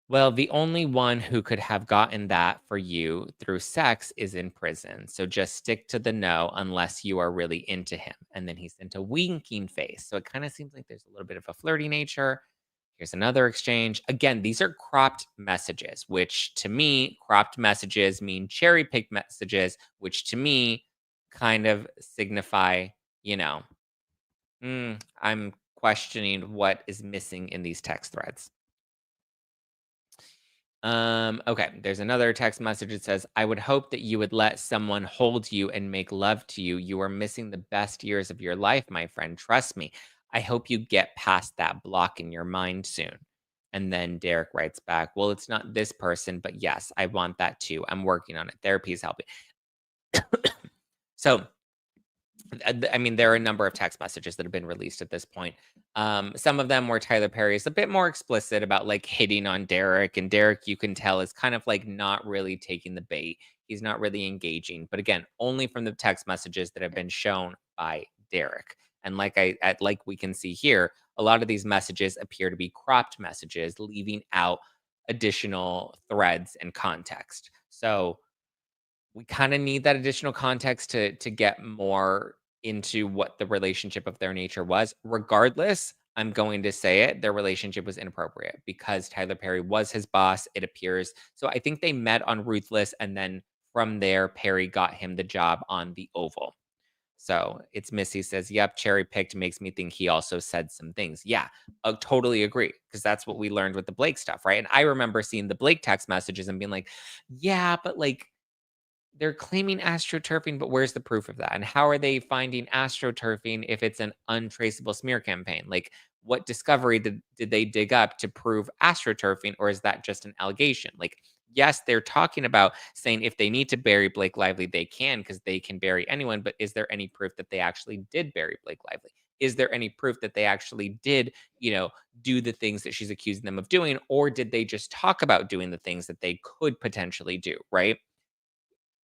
Speaker 1: "Well, the only one who could have gotten that for you through sex is in prison. So just stick to the no unless you are really into him." And then he sent a winking face. So it kind of seems like there's a little bit of a flirty nature. Here's another exchange. Again, these are cropped messages, which to me, cropped messages mean cherry picked messages, which to me kind of signify, you know, I'm questioning what is missing in these text threads. Okay, there's another text message. It says, "I would hope that you would let someone hold you and make love to you. You are missing the best years of your life, my friend. Trust me. I hope you get past that block in your mind soon." And then Derek writes back, "Well, it's not this person, but yes, I want that too. I'm working on it. Therapy is helping." So I mean, there are a number of text messages that have been released at this point. Some of them where Tyler Perry is a bit more explicit about like hitting on Derek, and Derek, you can tell, is kind of like not really taking the bait. He's not really engaging. But again, only from the text messages that have been shown by Derek. And like we can see here, a lot of these messages appear to be cropped messages, leaving out additional threads and context. So we kind of need that additional context to get more into what the relationship of their nature was. Regardless, I'm going to say it, their relationship was inappropriate because Tyler Perry was his boss, it appears. So I think they met on Ruthless, and then from there, Perry got him the job on the Oval. So it's Missy says, yep, cherry picked makes me think he also said some things. Yeah, I totally agree. Because that's what we learned with the Blake stuff, right? And I remember seeing the Blake text messages and being like, yeah, but like they're claiming astroturfing, but where's the proof of that? And how are they finding astroturfing if it's an untraceable smear campaign? Like, what discovery did they dig up to prove astroturfing, or is that just an allegation? Like, yes, they're talking about saying if they need to bury Blake Lively, they can because they can bury anyone. But is there any proof that they actually did bury Blake Lively? Is there any proof that they actually did, do the things that she's accusing them of doing? Or did they just talk about doing the things that they could potentially do, right?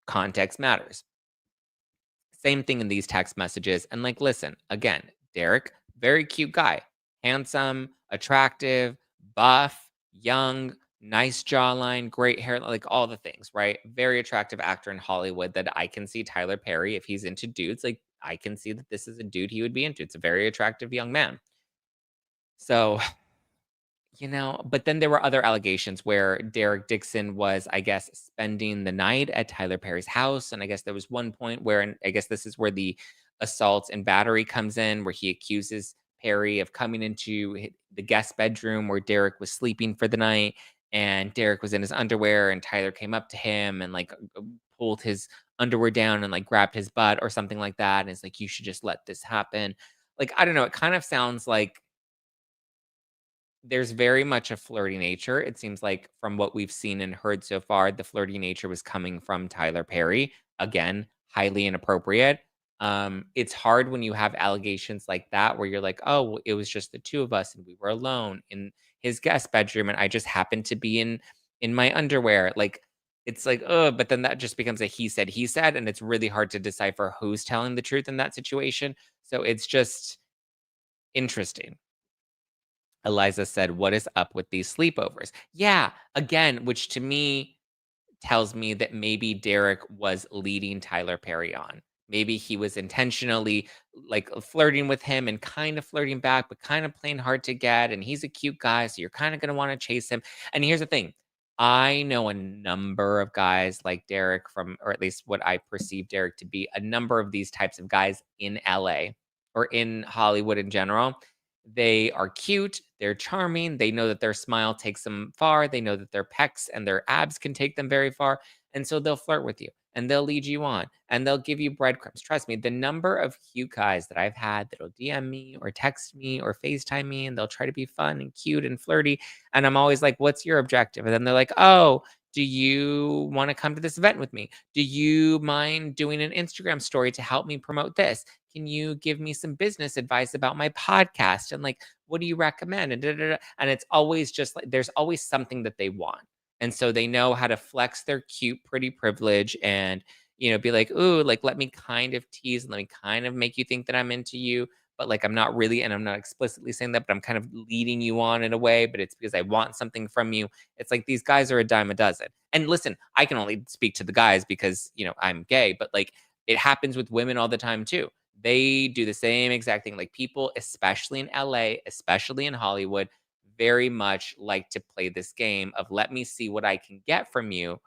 Speaker 1: Context matters. Same thing in these text messages. And like, listen, again, Derek, very cute guy, handsome, attractive, buff, young, nice jawline, great hair, like all the things, right? Very attractive actor in Hollywood that I can see Tyler Perry, if he's into dudes, like I can see that this is a dude he would be into. It's a very attractive young man. So but then there were other allegations where Derek Dixon was, I guess, spending the night at Tyler Perry's house. And I guess there was one point where, and I guess this is where the assault and battery comes in, where he accuses Perry of coming into the guest bedroom where Derek was sleeping for the night. And Derek was in his underwear, and Tyler came up to him and pulled his underwear down and grabbed his butt or something like that. And it's like, you should just let this happen. Like, I don't know. It kind of sounds like there's very much a flirty nature. It seems like from what we've seen and heard so far, the flirty nature was coming from Tyler Perry. Again, highly inappropriate. It's hard when you have allegations like that where you're like, oh, well, it was just the two of us and we were alone in his guest bedroom and I just happened to be in my underwear. Like it's like, oh, but then that just becomes a he said, and it's really hard to decipher who's telling the truth in that situation. So it's just interesting. Eliza said, what is up with these sleepovers? Yeah, again, which to me tells me that maybe Derek was leading Tyler Perry on. Maybe he was intentionally flirting with him and kind of flirting back, but kind of playing hard to get. And he's a cute guy, so you're kind of going to want to chase him. And here's the thing. I know a number of guys like Derek or at least what I perceive Derek to be, a number of these types of guys in LA or in Hollywood in general. They are cute, they're charming, they know that their smile takes them far, they know that their pecs and their abs can take them very far, and so they'll flirt with you, and they'll lead you on, and they'll give you breadcrumbs. Trust me, the number of cute guys that I've had that'll DM me or text me or FaceTime me, and they'll try to be fun and cute and flirty, and I'm always like, "What's your objective?" And then they're like, "Oh, do you want to come to this event with me? Do you mind doing an Instagram story to help me promote this? Can you give me some business advice about my podcast? And what do you recommend?" And and it's always just there's always something that they want. And so they know how to flex their cute, pretty privilege and, be like, ooh, let me kind of tease, let me kind of make you think that I'm into you. But I'm not really, and I'm not explicitly saying that, but I'm kind of leading you on in a way, but it's because I want something from you. It's like these guys are a dime a dozen. And listen, I can only speak to the guys because, I'm gay, but it happens with women all the time too. They do the same exact thing. People, especially in LA, especially in Hollywood, very much like to play this game of let me see what I can get from you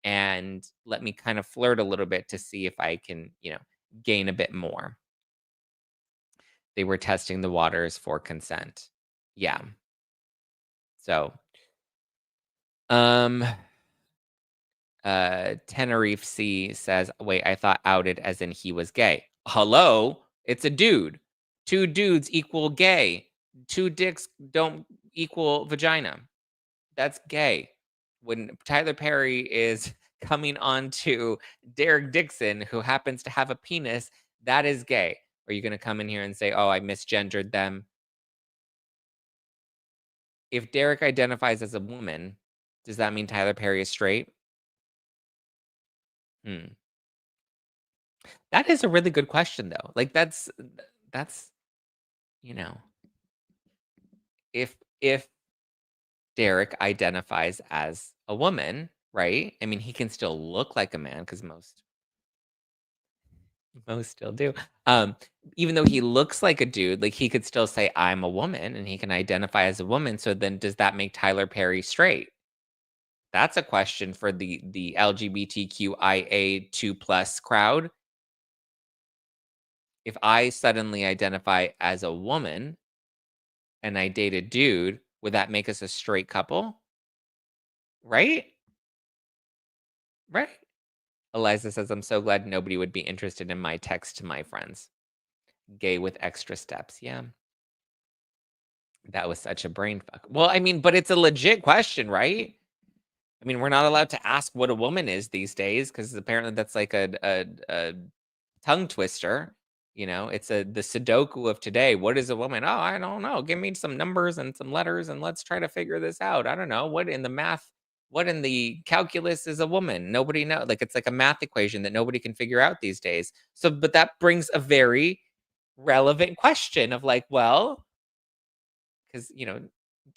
Speaker 1: and let me kind of flirt a little bit to see if I can, gain a bit more. They were testing the waters for consent. Yeah. So, Tenerife C says, wait, I thought outed as in he was gay. Hello? It's a dude. Two dudes equal gay. Two dicks don't equal vagina. That's gay. When Tyler Perry is coming on to Derek Dixon, who happens to have a penis, that is gay. Are you going to come in here and say, oh, I misgendered them? If Derek identifies as a woman, does that mean Tyler Perry is straight? That is a really good question, though. Like, that's, you know, if Derek identifies as a woman, right? I mean, he can still look like a man because most still do. Um, Even though he looks like a dude, like, he could still say, "I'm a woman," and he can identify as a woman, so then does that make Tyler Perry straight? That's a question for the LGBTQIA2 plus crowd. If I suddenly identify as a woman and I date a dude, would that make us a straight couple? Right? Right? Eliza says, "I'm so glad nobody would be interested in my text to my friends. Gay with extra steps." Yeah. That was such a brain fuck. Well, I mean, but it's a legit question, right? I mean, we're not allowed to ask what a woman is these days because apparently that's like a tongue twister. It's the Sudoku of today. What is a woman? Oh, I don't know. Give me some numbers and some letters and let's try to figure this out. I don't know. What in the math, what in the calculus is a woman? Nobody knows. Like it's like a math equation that nobody can figure out these days. So, but that brings a very relevant question of like, well, because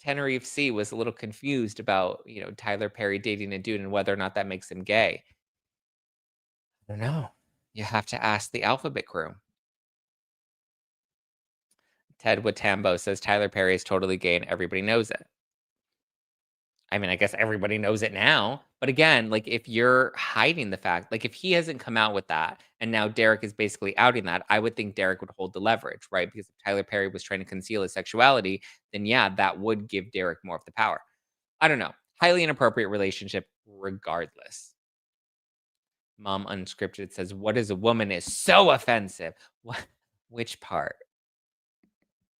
Speaker 1: Tenerife C was a little confused about Tyler Perry dating a dude and whether or not that makes him gay. I don't know. You have to ask the alphabet crew. Ted Watambo says Tyler Perry is totally gay and everybody knows it. I mean, I guess everybody knows it now. But again, like if you're hiding the fact, like if he hasn't come out with that and now Derek is basically outing that, I would think Derek would hold the leverage, right? Because if Tyler Perry was trying to conceal his sexuality, then yeah, that would give Derek more of the power. I don't know. Highly inappropriate relationship regardless. Mom Unscripted says, "What is a woman is so offensive." What? Which part?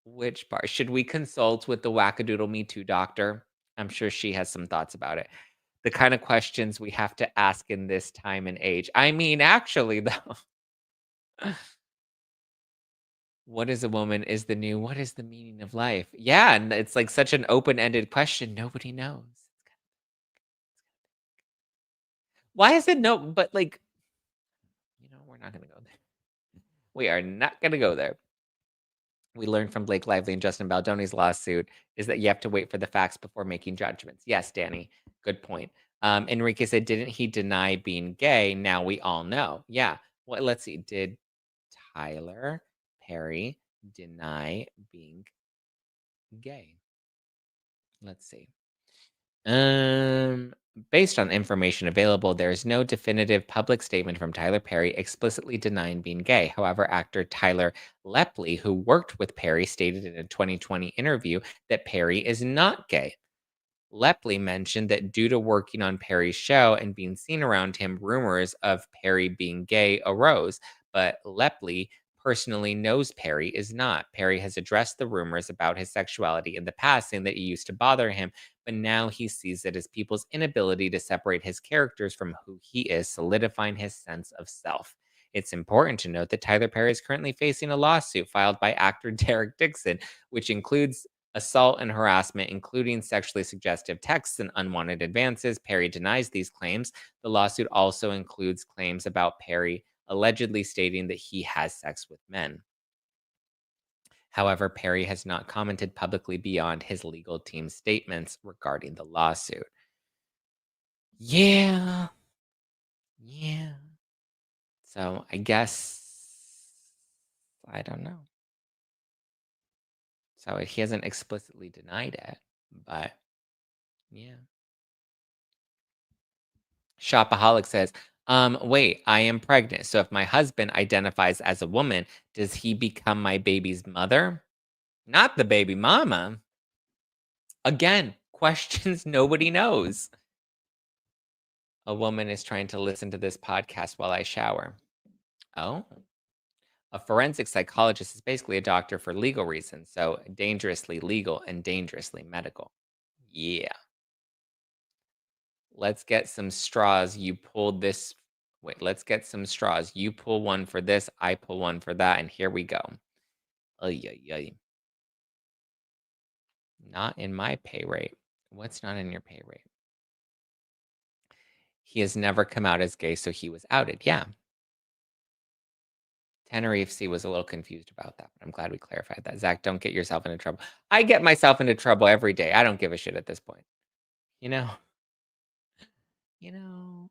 Speaker 1: Which part? Should we consult with the wackadoodle MeToo doctor? I'm sure she has some thoughts about it. The kind of questions we have to ask in this time and age. I mean, actually, though, what is a woman is the new, what is the meaning of life? Yeah, and it's like such an open ended question. Nobody knows. Why is it no? But like, we're not going to go there. We are not going to go there. We learned from Blake Lively and Justin Baldoni's lawsuit is that you have to wait for the facts before making judgments. Yes, Danny, good point. Enrique said, "Didn't he deny being gay? Now we all know." Yeah. Well, let's see. Did Tyler Perry deny being gay? Let's see. Based on information available, there is no definitive public statement from Tyler Perry explicitly denying being gay. However, actor Tyler Lepley, who worked with Perry, stated in a 2020 interview that Perry is not gay. Lepley mentioned that due to working on Perry's show and being seen around him, rumors of Perry being gay arose, but Lepley personally knows Perry is not. Perry has addressed the rumors about his sexuality in the past, saying that it used to bother him, but now he sees it as people's inability to separate his characters from who he is, solidifying his sense of self. It's important to note that Tyler Perry is currently facing a lawsuit filed by actor Derek Dixon, which includes assault and harassment, including sexually suggestive texts and unwanted advances. Perry denies these claims. The lawsuit also includes claims about Perry allegedly stating that he has sex with men. However, Perry has not commented publicly beyond his legal team's statements regarding the lawsuit. Yeah. Yeah. So I guess, I don't know. So he hasn't explicitly denied it, but yeah. Shopaholic says, wait, I am pregnant. So if my husband identifies as a woman, does he become my baby's mother? Not the baby mama. Again, questions nobody knows. A woman is trying to listen to this podcast while I shower. Oh. A forensic psychologist is basically a doctor for legal reasons. So dangerously legal and dangerously medical. Yeah. Let's get some straws. You pulled this. Wait, let's get some straws. You pull one for this. I pull one for that. And here we go. Ay, ay, ay. Not in my pay rate. What's not in your pay rate? He has never come out as gay, so he was outed. Yeah. Tenerife C was a little confused about that, but I'm glad we clarified that. Zach, don't get yourself into trouble. I get myself into trouble every day. I don't give a shit at this point. You know? You know?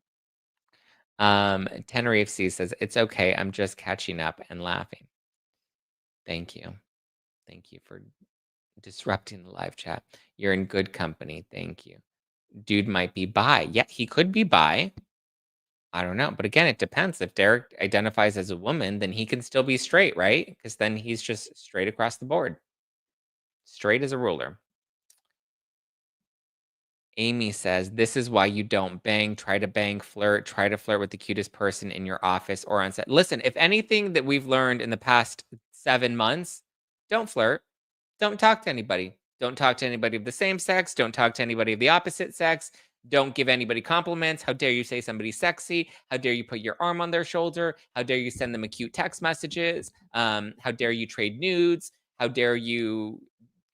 Speaker 1: Tenerife C says, it's okay. I'm just catching up and laughing. Thank you. Thank you for disrupting the live chat. You're in good company. Thank you. Dude might be bi. Yeah, he could be bi. I don't know. But again, it depends. If Derek identifies as a woman, then he can still be straight, right? Because then he's just straight across the board. Straight as a ruler. Amy says, this is why you don't bang, try to flirt with the cutest person in your office or on set. Listen, if anything that we've learned in the past 7 months, don't flirt. Don't talk to anybody. Don't talk to anybody of the same sex. Don't talk to anybody of the opposite sex. Don't give anybody compliments. How dare you say somebody's sexy? How dare you put your arm on their shoulder? How dare you send them a cute text messages? How dare you trade nudes? How dare you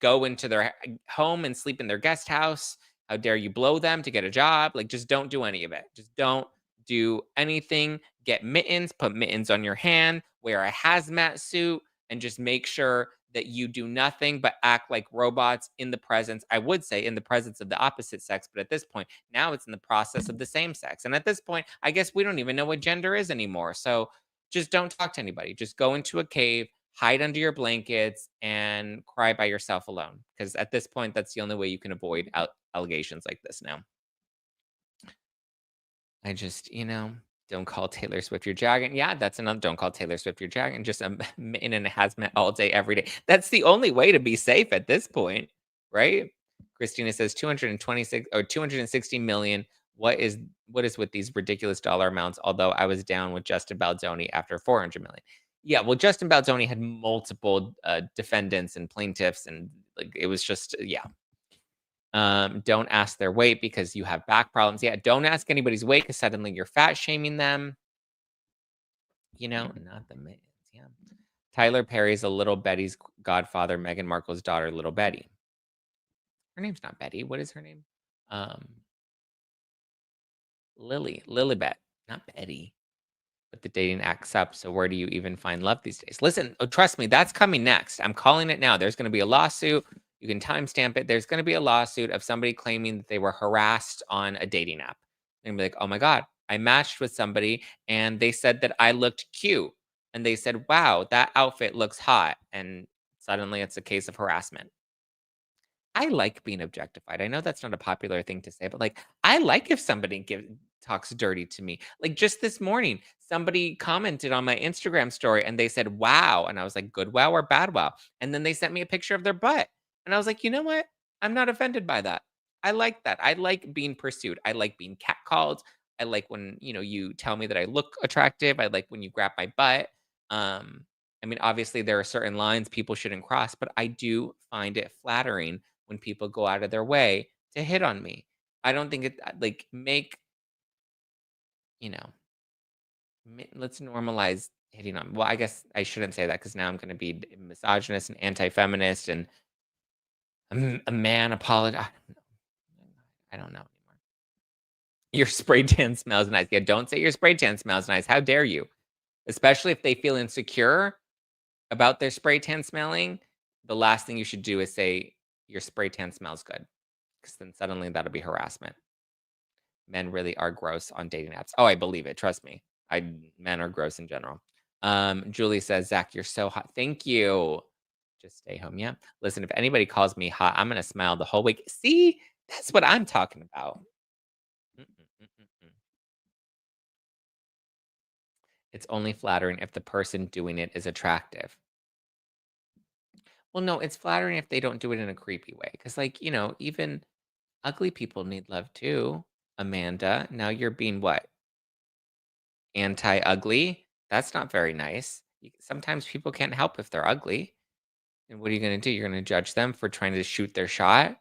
Speaker 1: go into their home and sleep in their guest house? How dare you blow them to get a job? Like, just don't do any of it. Just don't do anything. Get mittens, put mittens on your hand, wear a hazmat suit, and just make sure that you do nothing but act like robots in the presence, I would say, in the presence of the opposite sex. But at this point, now it's in the process of the same sex. And at this point, I guess we don't even know what gender is anymore. So just don't talk to anybody. Just go into a cave, hide under your blankets, and cry by yourself alone. Because at this point, that's the only way you can avoid allegations like this now. I just, don't call Taylor Swift your dragon. Yeah, that's another. Don't call Taylor Swift your dragon. Just in a hazmat all day, every day. That's the only way to be safe at this point, right? Christina says 226 or 260 million. What is with these ridiculous dollar amounts? Although I was down with Justin Baldoni after 400 million. Yeah, well, Justin Baldoni had multiple defendants and plaintiffs, and like it was just don't ask their weight because you have back problems. Yeah, don't ask anybody's weight because suddenly you're fat shaming them. Not the mittens. Yeah. Tyler Perry's a Little Betty's godfather, Meghan Markle's daughter, Little Betty. Her name's not Betty. What is her name? Lilibet, not Betty. But the dating acts up. So where do you even find love these days? Listen, trust me, that's coming next. I'm calling it now. There's going to be a lawsuit. You can timestamp it. There's going to be a lawsuit of somebody claiming that they were harassed on a dating app. And be like, oh my God, I matched with somebody and they said that I looked cute. And they said, wow, that outfit looks hot. And suddenly it's a case of harassment. I like being objectified. I know that's not a popular thing to say, but like, I like if somebody talks dirty to me. Like just this morning, somebody commented on my Instagram story and they said, wow. And I was like, good wow or bad wow. And then they sent me a picture of their butt. And I was like, you know what? I'm not offended by that. I like that. I like being pursued. I like being catcalled. I like when, you tell me that I look attractive. I like when you grab my butt. I mean, obviously there are certain lines people shouldn't cross, but I do find it flattering when people go out of their way to hit on me. I don't think it let's normalize hitting on. Well, I guess I shouldn't say that because now I'm going to be misogynist and anti-feminist and a man apologize. I don't know anymore. Your spray tan smells nice. Yeah, don't say your spray tan smells nice. How dare you? Especially if they feel insecure about their spray tan smelling. The last thing you should do is say your spray tan smells good, because then suddenly that'll be harassment. Men really are gross on dating apps. Oh, I believe it. Trust me. Men are gross in general. Julie says, Zach, you're so hot. Thank you. Just stay home. Yeah. Listen, if anybody calls me hot, I'm going to smile the whole week. See, that's what I'm talking about. It's only flattering if the person doing it is attractive. Well, no, it's flattering if they don't do it in a creepy way. Because, even ugly people need love too. Amanda, now you're being what? Anti-ugly? That's not very nice. Sometimes people can't help if they're ugly. And what are you going to do? You're going to judge them for trying to shoot their shot?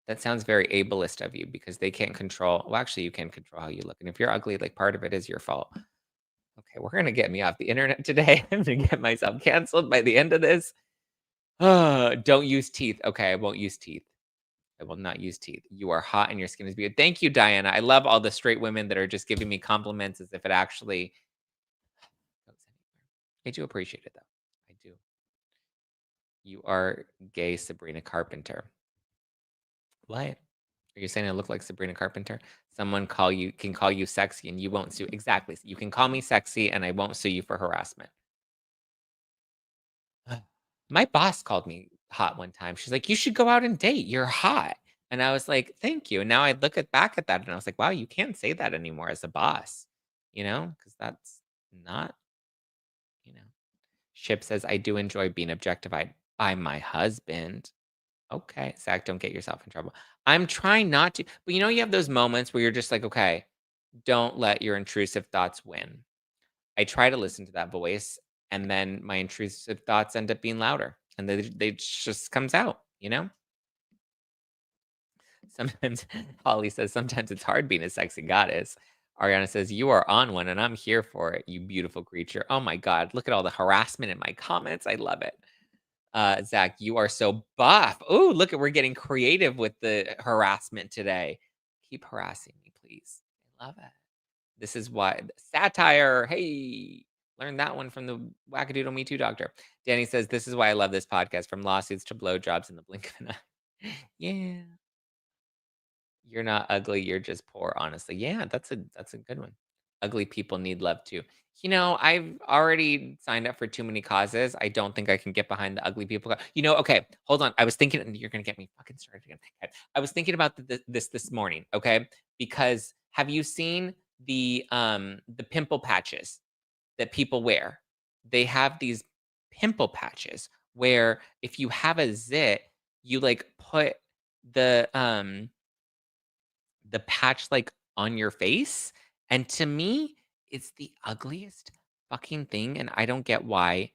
Speaker 1: That sounds very ableist of you because they can't control. Well, actually, you can control how you look. And if you're ugly, part of it is your fault. Okay, we're going to get me off the internet today. I'm going to get myself canceled by the end of this. Don't use teeth. Okay, I won't use teeth. I will not use teeth. You are hot and your skin is beautiful. Thank you, Diana. I love all the straight women that are just giving me compliments as if it actually goes anywhere. I do appreciate it though. I do. You are gay Sabrina Carpenter. What? Are you saying I look like Sabrina Carpenter? Someone can call you sexy and you won't sue. Exactly. You can call me sexy and I won't sue you for harassment. My boss called me hot one time. She's like, "You should go out and date. You're hot." And I was like, "Thank you." And now I look back at that and I was like, "Wow, you can't say that anymore as a boss." Because that's not, you know. Ship says, "I do enjoy being objectified by my husband." Okay, Zach, don't get yourself in trouble. I'm trying not to, but you have those moments where you're just like, okay, don't let your intrusive thoughts win. I try to listen to that voice, and then my intrusive thoughts end up being louder, and they just comes out. Sometimes Holly says, sometimes it's hard being a sexy goddess. Ariana says, you are on one, and I'm here for it, you beautiful creature. Oh my God, look at all the harassment in my comments. I love it. Zach, you are so buff. Oh, look we're getting creative with the harassment today. Keep harassing me, please. I love it. This is why satire. Hey, learn that one from the wackadoodle MeToo Doctor. Danny says, this is why I love this podcast, from lawsuits to blowjobs in the blink of an eye. Yeah. You're not ugly, you're just poor, honestly. Yeah, that's a good one. Ugly people need love too. I've already signed up for too many causes. I don't think I can get behind the ugly people. Okay, hold on. I was thinking, and you're gonna get me fucking started again. Okay, I was thinking about this morning. Okay, because have you seen the pimple patches that people wear? They have these pimple patches where if you have a zit, you like put the patch like on your face. And to me, it's the ugliest fucking thing. And I don't get why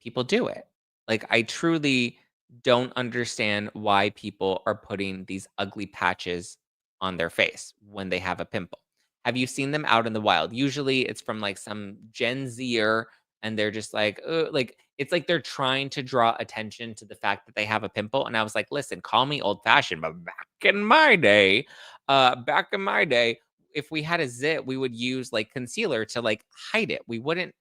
Speaker 1: people do it. Like, I truly don't understand why people are putting these ugly patches on their face when they have a pimple. Have you seen them out in the wild? Usually it's from like some Gen Zer, and they're just like, like it's like they're trying to draw attention to the fact that they have a pimple. And I was like, listen, call me old fashioned, but back in my day, if we had a zit, we would use like concealer to like hide it. We wouldn't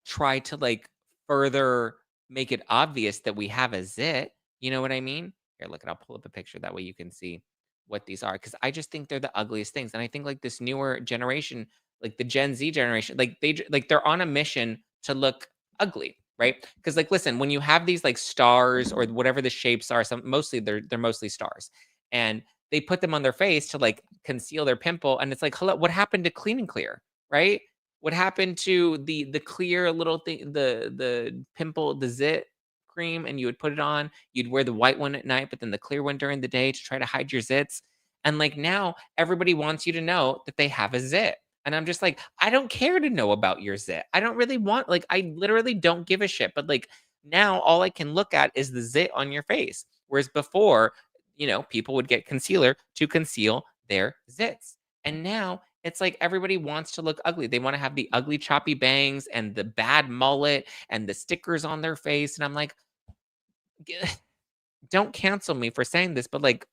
Speaker 1: try to like further make it obvious that we have a zit. You know what I mean? Here, look, I'll pull up a picture that way you can see what these are, because I just think they're the ugliest things. And I think like this newer generation, like the Gen Z generation, like they're on a mission to look ugly, right? Because like, listen, when you have these like stars or whatever the shapes are, mostly they're mostly stars, and they put them on their face to like conceal their pimple, and it's like, hello, what happened to Clean and Clear, right? What happened to the clear little thing, the pimple, the zit cream, and you would put it on. You'd wear the white one at night, but then the clear one during the day to try to hide your zits. And like now, everybody wants you to know that they have a zit. And I'm just like, I don't care to know about your zit. I don't really want, like, I literally don't give a shit. But like now, all I can look at is the zit on your face. Whereas before, people would get concealer to conceal their zits. And now it's like everybody wants to look ugly. They want to have the ugly choppy bangs and the bad mullet and the stickers on their face. And I'm like, don't cancel me for saying this, but like,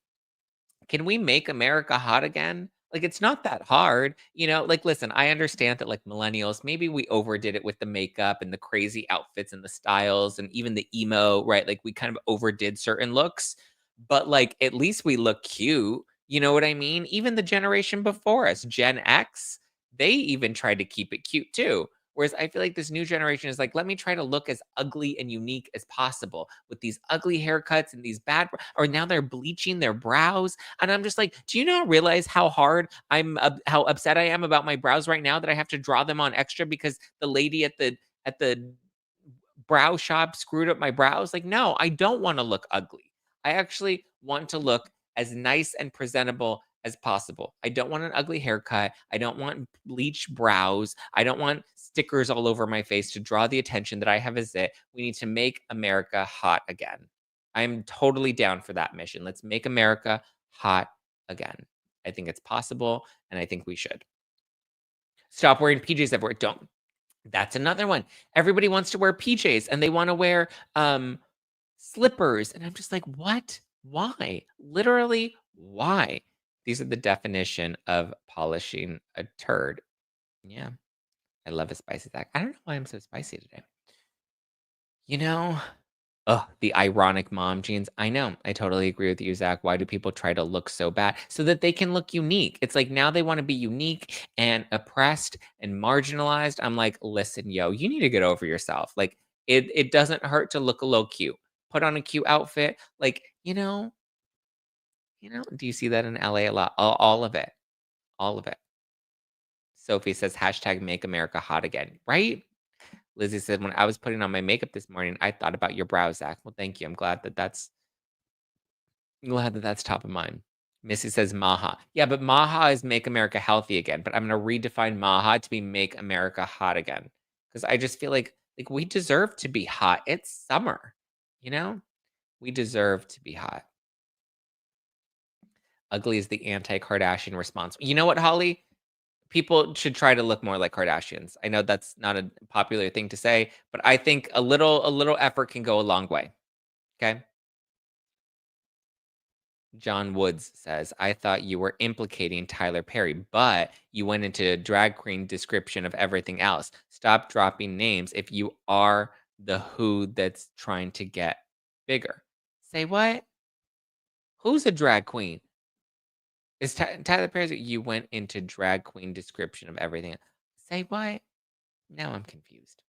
Speaker 1: can we make America hot again? Like, it's not that hard. Like, listen, I understand that like millennials, maybe we overdid it with the makeup and the crazy outfits and the styles and even the emo, right? Like, we kind of overdid certain looks, but like, at least we look cute. You know what I mean? Even the generation before us, Gen X, they even tried to keep it cute too. Whereas I feel like this new generation is like, let me try to look as ugly and unique as possible with these ugly haircuts and these bad, or now they're bleaching their brows. And I'm just like, do you not realize how how upset I am about my brows right now, that I have to draw them on extra because the lady at the brow shop screwed up my brows? Like, no, I don't want to look ugly. I actually want to look as nice and presentable as possible. I don't want an ugly haircut. I don't want bleached brows. I don't want stickers all over my face to draw the attention that I have a zit. We need to make America hot again. I'm totally down for that mission. Let's make America hot again. I think it's possible, and I think we should. Stop wearing PJs everywhere. Don't. That's another one. Everybody wants to wear PJs, and they want to wear slippers. And I'm just like, what? Why? Literally, why? These are the definition of polishing a turd. Yeah. I love a spicy Zack. I don't know why I'm so spicy today. You know, ugh, the ironic mom genes. I know. I totally agree with you, Zach. Why do people try to look so bad? So that they can look unique. It's like now they want to be unique and oppressed and marginalized. I'm like, listen, yo, you need to get over yourself. Like, it doesn't hurt to look a little cute. Put on a cute outfit. Like, do you see that in LA a lot? All of it. All of it. Sophie says hashtag make America hot again, right? Lizzie said, when I was putting on my makeup this morning, I thought about your brows, Zach. Well, thank you. I'm glad that that's top of mind. Missy says Maha. Yeah, but Maha is make America healthy again. But I'm going to redefine Maha to be make America hot again. Because I just feel like we deserve to be hot. It's summer, you know? We deserve to be hot. Ugly is the anti-Kardashian response. You know what, Holly? People should try to look more like Kardashians. I know that's not a popular thing to say, but I think a little effort can go a long way. Okay? John Woods says, I thought you were implicating Tyler Perry, but you went into a drag queen description of everything else. Stop dropping names if you are the who that's trying to get bigger. Say what? Who's a drag queen? Is Tyler Perry's? You went into drag queen description of everything. Say what? Now I'm confused.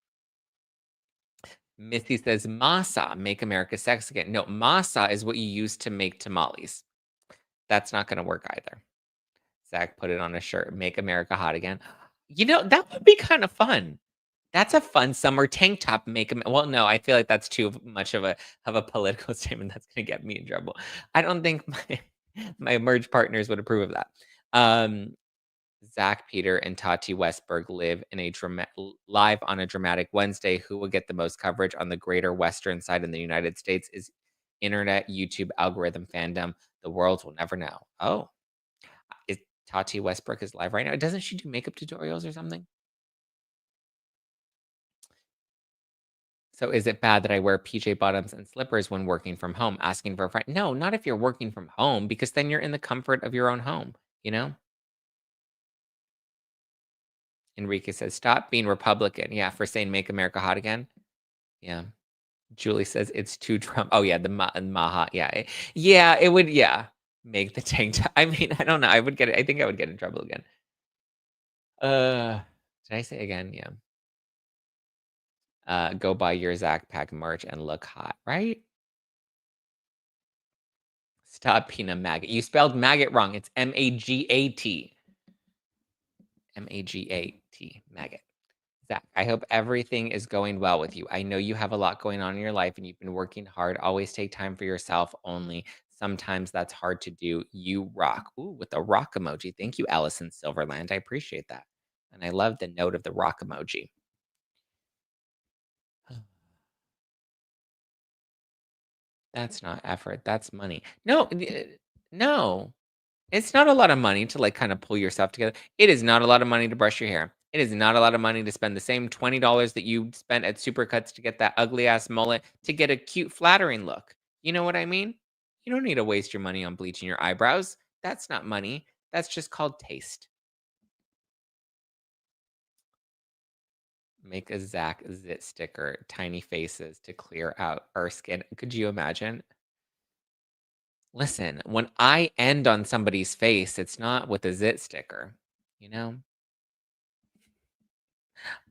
Speaker 1: Missy says, masa, make America sex again. No, masa is what you use to make tamales. That's not going to work either. Zach put it on a shirt. Make America hot again. That would be kind of fun. That's a fun summer tank top. Well, no, I feel like that's too much of a political statement. That's going to get me in trouble. I don't think my merge partners would approve of that. Zach, Peter, and Tati Westberg live live on a dramatic Wednesday. Who will get the most coverage on the greater western side in the United States is internet, YouTube, algorithm, fandom. The world will never know. Oh, is Tati Westbrook is live right now? Doesn't she do makeup tutorials or something? So is it bad that I wear PJ bottoms and slippers when working from home, asking for a friend? No, not if you're working from home, because then you're in the comfort of your own home, you know? Enrique says, stop being Republican. Yeah, for saying make America hot again. Yeah. Julie says it's too Trump. Oh, yeah, the Maha. Yeah. Yeah, it would, yeah. Make the tank top. I mean, I don't know. I think I would get in trouble again. Did I say again? Yeah. Go buy your Zack Pack merch and look hot, right? Stop being a maggot. You spelled maggot wrong. It's Magat. Magat. Maggot. Zach, I hope everything is going well with you. I know you have a lot going on in your life and you've been working hard. Always take time for yourself only. Sometimes that's hard to do. You rock. Ooh, with the rock emoji. Thank you, Allison Silverland. I appreciate that. And I love the note of the rock emoji. That's not effort. That's money. No, no. It's not a lot of money to kind of pull yourself together. It is not a lot of money to brush your hair. It is not a lot of money to spend the same $20 that you spent at Supercuts to get that ugly ass mullet to get a cute, flattering look. You know what I mean? You don't need to waste your money on bleaching your eyebrows. That's not money. That's just called taste. Make a Zack zit sticker, tiny faces to clear out our skin. Could you imagine? Listen, when I end on somebody's face, it's not with a zit sticker, you know?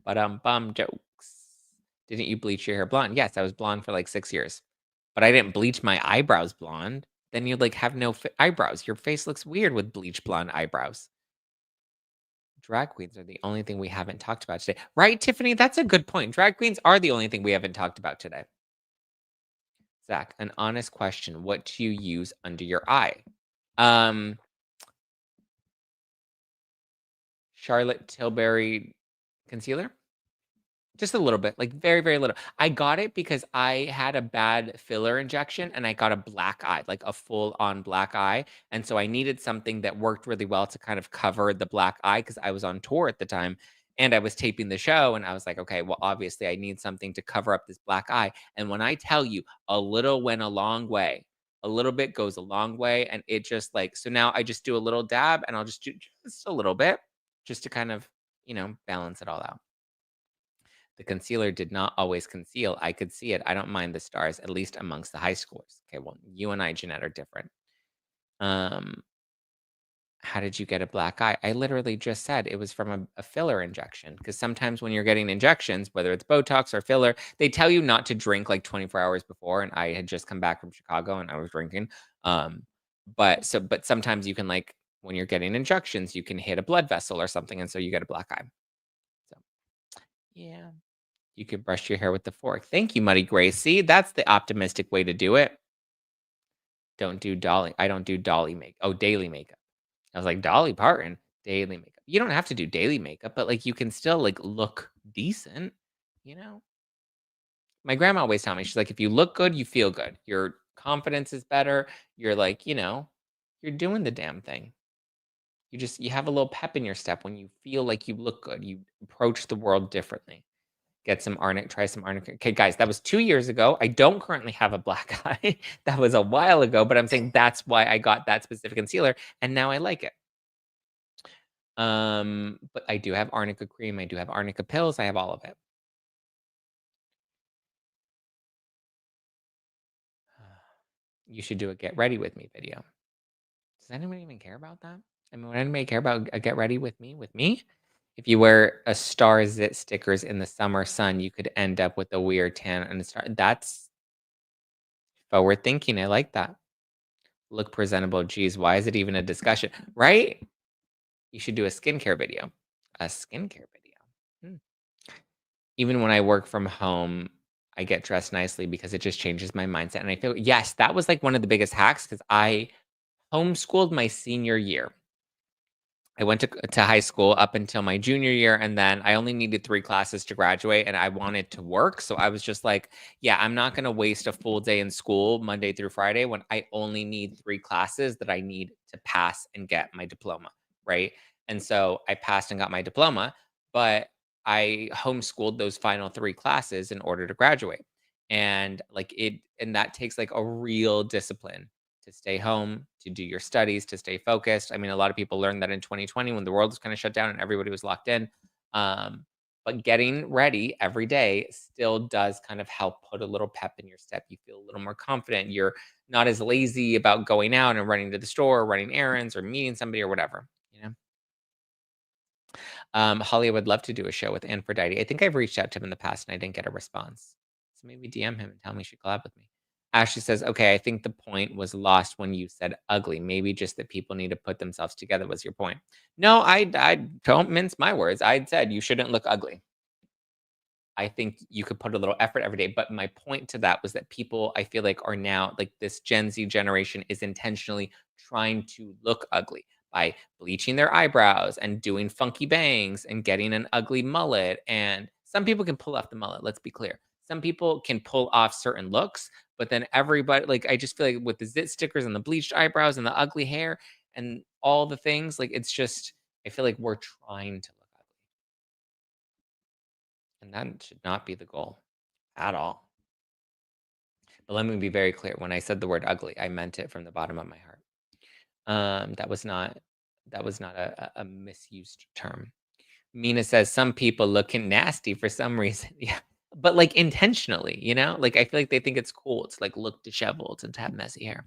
Speaker 1: Bum jokes. Didn't you bleach your hair blonde? Yes, I was blonde for like 6 years. But I didn't bleach my eyebrows blonde. Then you'd have no eyebrows. Your face looks weird with bleach blonde eyebrows. Drag queens are the only thing we haven't talked about today. Right, Tiffany? That's a good point. Drag queens are the only thing we haven't talked about today. Zach, an honest question. What do you use under your eye? Charlotte Tilbury concealer? Just a little bit, very, very little. I got it because I had a bad filler injection and I got a black eye, like a full-on black eye. And so I needed something that worked really well to kind of cover the black eye because I was on tour at the time and I was taping the show. And I was like, okay, well, obviously I need something to cover up this black eye. And when I tell you a little went a long way, a little bit goes a long way. And it just so now I just do a little dab and I'll just do just a little bit just to kind of, balance it all out. The concealer did not always conceal. I could see it. I don't mind the stars, at least amongst the high schoolers. Okay, well, you and I, Jeanette, are different. How did you get a black eye? I literally just said it was from a filler injection. Because sometimes when you're getting injections, whether it's Botox or filler, they tell you not to drink like 24 hours before. And I had just come back from Chicago and I was drinking. But sometimes you can, like, when you're getting injections, you can hit a blood vessel or something, and so you get a black eye. So yeah. You could brush your hair with the fork. Thank you, Muddy Gracie. That's the optimistic way to do it. Don't do dolly. I don't do dolly make. Oh, daily makeup. I was like, Dolly Parton, daily makeup. You don't have to do daily makeup, but like you can still like look decent, you know? My grandma always tell me, she's like, if you look good, you feel good. Your confidence is better. You're like, you're doing the damn thing. You have a little pep in your step when you feel like you look good. You approach the world differently. Get some arnica, try some arnica. Okay, guys, that was 2 years ago. I don't currently have a black eye. That was a while ago, but I'm saying that's why I got that specific concealer, and now I like it. But I do have arnica cream. I do have arnica pills. I have all of it. You should do a get ready with me video. Does anyone even care about that? I mean, would anybody care about a get ready with me? With me? If you wear a star zit stickers in the summer sun, you could end up with a weird tan and a star. That's forward thinking. I like that. Look presentable. Geez, why is it even a discussion? Right? You should do a skincare video. A skincare video. Even when I work from home, I get dressed nicely because it just changes my mindset. And I feel, yes, that was like one of the biggest hacks because I homeschooled my senior year. I went to high school up until my junior year, and then I only needed 3 classes to graduate, and I wanted to work. So I was just like, yeah, I'm not going to waste a full day in school Monday through Friday when I only need 3 classes that I need to pass and get my diploma, right? And so I passed and got my diploma, but I homeschooled those final 3 classes in order to graduate. And that takes like a real discipline to stay home, to do your studies, to stay focused. I mean, a lot of people learned that in 2020 when the world was kind of shut down and everybody was locked in. But getting ready every day still does kind of help put a little pep in your step. You feel a little more confident. You're not as lazy about going out and running to the store, or running errands, or meeting somebody or whatever, Holly, I would love to do a show with Aphrodite. I think I've reached out to him in the past and I didn't get a response. So maybe DM him and tell me he should collab with me. Ashley says, okay, I think the point was lost when you said ugly. Maybe just that people need to put themselves together was your point. No, I don't mince my words. I said you shouldn't look ugly. I think you could put a little effort every day. But my point to that was that people, I feel like, are now, like, this Gen Z generation is intentionally trying to look ugly by bleaching their eyebrows and doing funky bangs and getting an ugly mullet. And some people can pull off the mullet, let's be clear. Some people can pull off certain looks, but then everybody, like, I just feel like with the zit stickers and the bleached eyebrows and the ugly hair and all the things, like, it's just, I feel like we're trying to look ugly. And that should not be the goal at all. But let me be very clear. When I said the word ugly, I meant it from the bottom of my heart. That was not a misused term. Mina says some people looking nasty for some reason. Yeah. But like intentionally, like I feel like they think it's cool to like look disheveled and to have messy hair.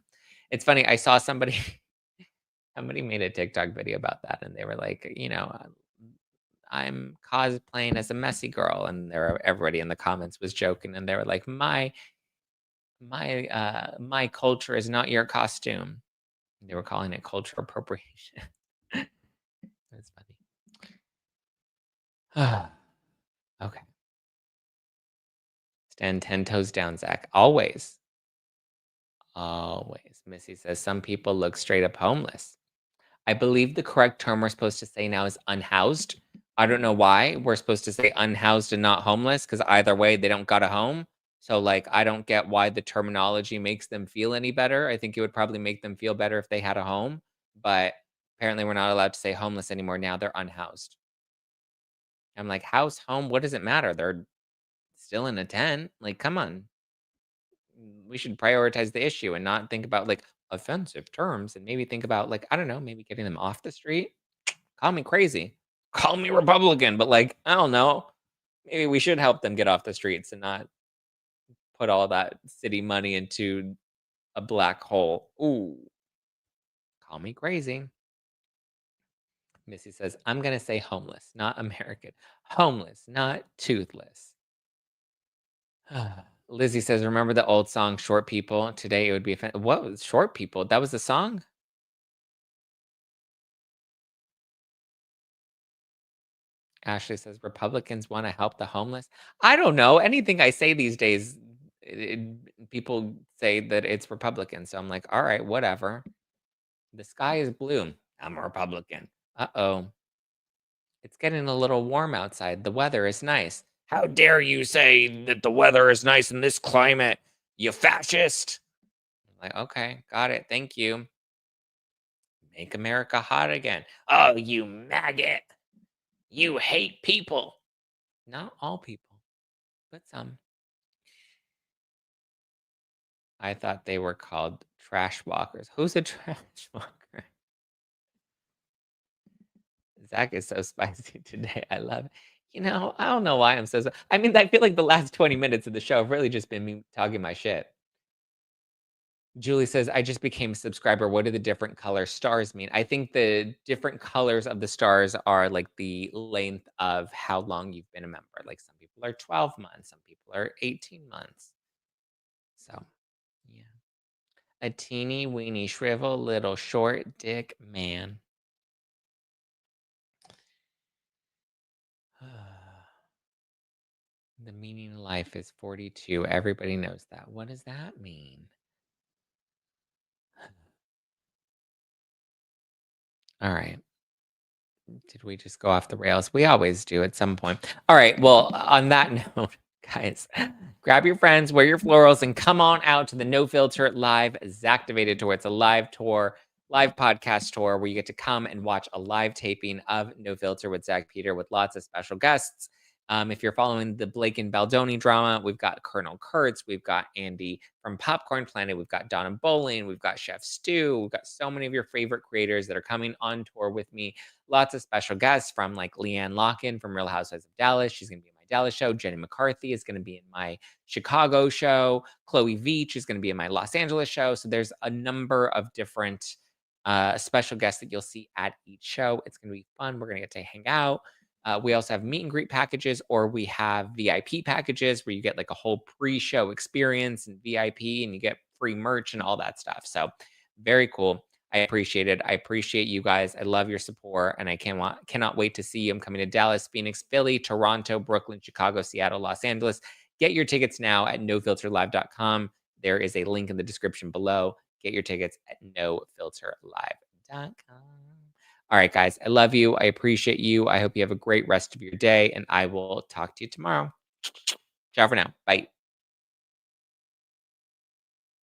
Speaker 1: It's funny. I saw somebody made a TikTok video about that, and they were like, I'm cosplaying as a messy girl, and everybody in the comments was joking, and they were like, my culture is not your costume. They were calling it cultural appropriation. That's funny. Okay. Stand 10 toes down, Zach. Always. Always. Missy says some people look straight up homeless. I believe the correct term we're supposed to say now is unhoused. I don't know why we're supposed to say unhoused and not homeless, because either way, they don't got a home. So, like, I don't get why the terminology makes them feel any better. I think it would probably make them feel better if they had a home. But apparently, we're not allowed to say homeless anymore. Now they're unhoused. I'm like, house, home, what does it matter? They're still in a tent. Like, come on. We should prioritize the issue and not think about like offensive terms, and maybe think about, like, I don't know, maybe getting them off the street. Call me crazy. Call me Republican, but like, I don't know. Maybe we should help them get off the streets and not put all that city money into a black hole. Ooh, call me crazy. Missy says, I'm going to say homeless, not American. Homeless, not toothless. Lizzie says, remember the old song, Short People? Today it would be what was Short People? That was the song? Ashley says, Republicans want to help the homeless. I don't know. Anything I say these days, people say that it's Republican. So I'm like, all right, whatever. The sky is blue. I'm a Republican. Uh-oh. It's getting a little warm outside. The weather is nice. How dare you say that the weather is nice in this climate, you fascist? I'm like, okay, got it. Thank you. Make America hot again. Oh, you maggot. You hate people. Not all people, but some. I thought they were called trash walkers. Who's a trash walker? Zack is so spicy today. I love it. I don't know why I'm so. I mean, I feel like the last 20 minutes of the show have really just been me talking my shit. Julie says, I just became a subscriber. What do the different color stars mean? I think the different colors of the stars are like the length of how long you've been a member. Like some people are 12 months, some people are 18 months. So, yeah. A teeny weeny shrivel little short dick man. The meaning of life is 42. Everybody knows that. What does that mean? All right. Did we just go off the rails? We always do at some point. All right. Well, on that note, guys, grab your friends, wear your florals, and come on out to the No Filter Live Zactivated Tour. It's a live tour, live podcast tour where you get to come and watch a live taping of No Filter with Zack Peter with lots of special guests. If you're following the Blake and Baldoni drama, we've got Colonel Kurtz, we've got Andy from Popcorn Planet, we've got Donna Bowling, we've got Chef Stu, we've got so many of your favorite creators that are coming on tour with me. Lots of special guests from like Leanne Locken from Real Housewives of Dallas. She's going to be in my Dallas show. Jenny McCarthy is going to be in my Chicago show. Chloe Veach is going to be in my Los Angeles show. So there's a number of different special guests that you'll see at each show. It's going to be fun. We're going to get to hang out. We also have meet and greet packages, or we have VIP packages where you get like a whole pre-show experience and VIP, and you get free merch and all that stuff. So very cool. I appreciate it. I appreciate you guys. I love your support, and I cannot wait to see you. I'm coming to Dallas, Phoenix, Philly, Toronto, Brooklyn, Chicago, Seattle, Los Angeles. Get your tickets now at nofilterlive.com. There is a link in the description below. Get your tickets at nofilterlive.com. All right, guys, I love you. I appreciate you. I hope you have a great rest of your day, and I will talk to you tomorrow. Ciao for now. Bye.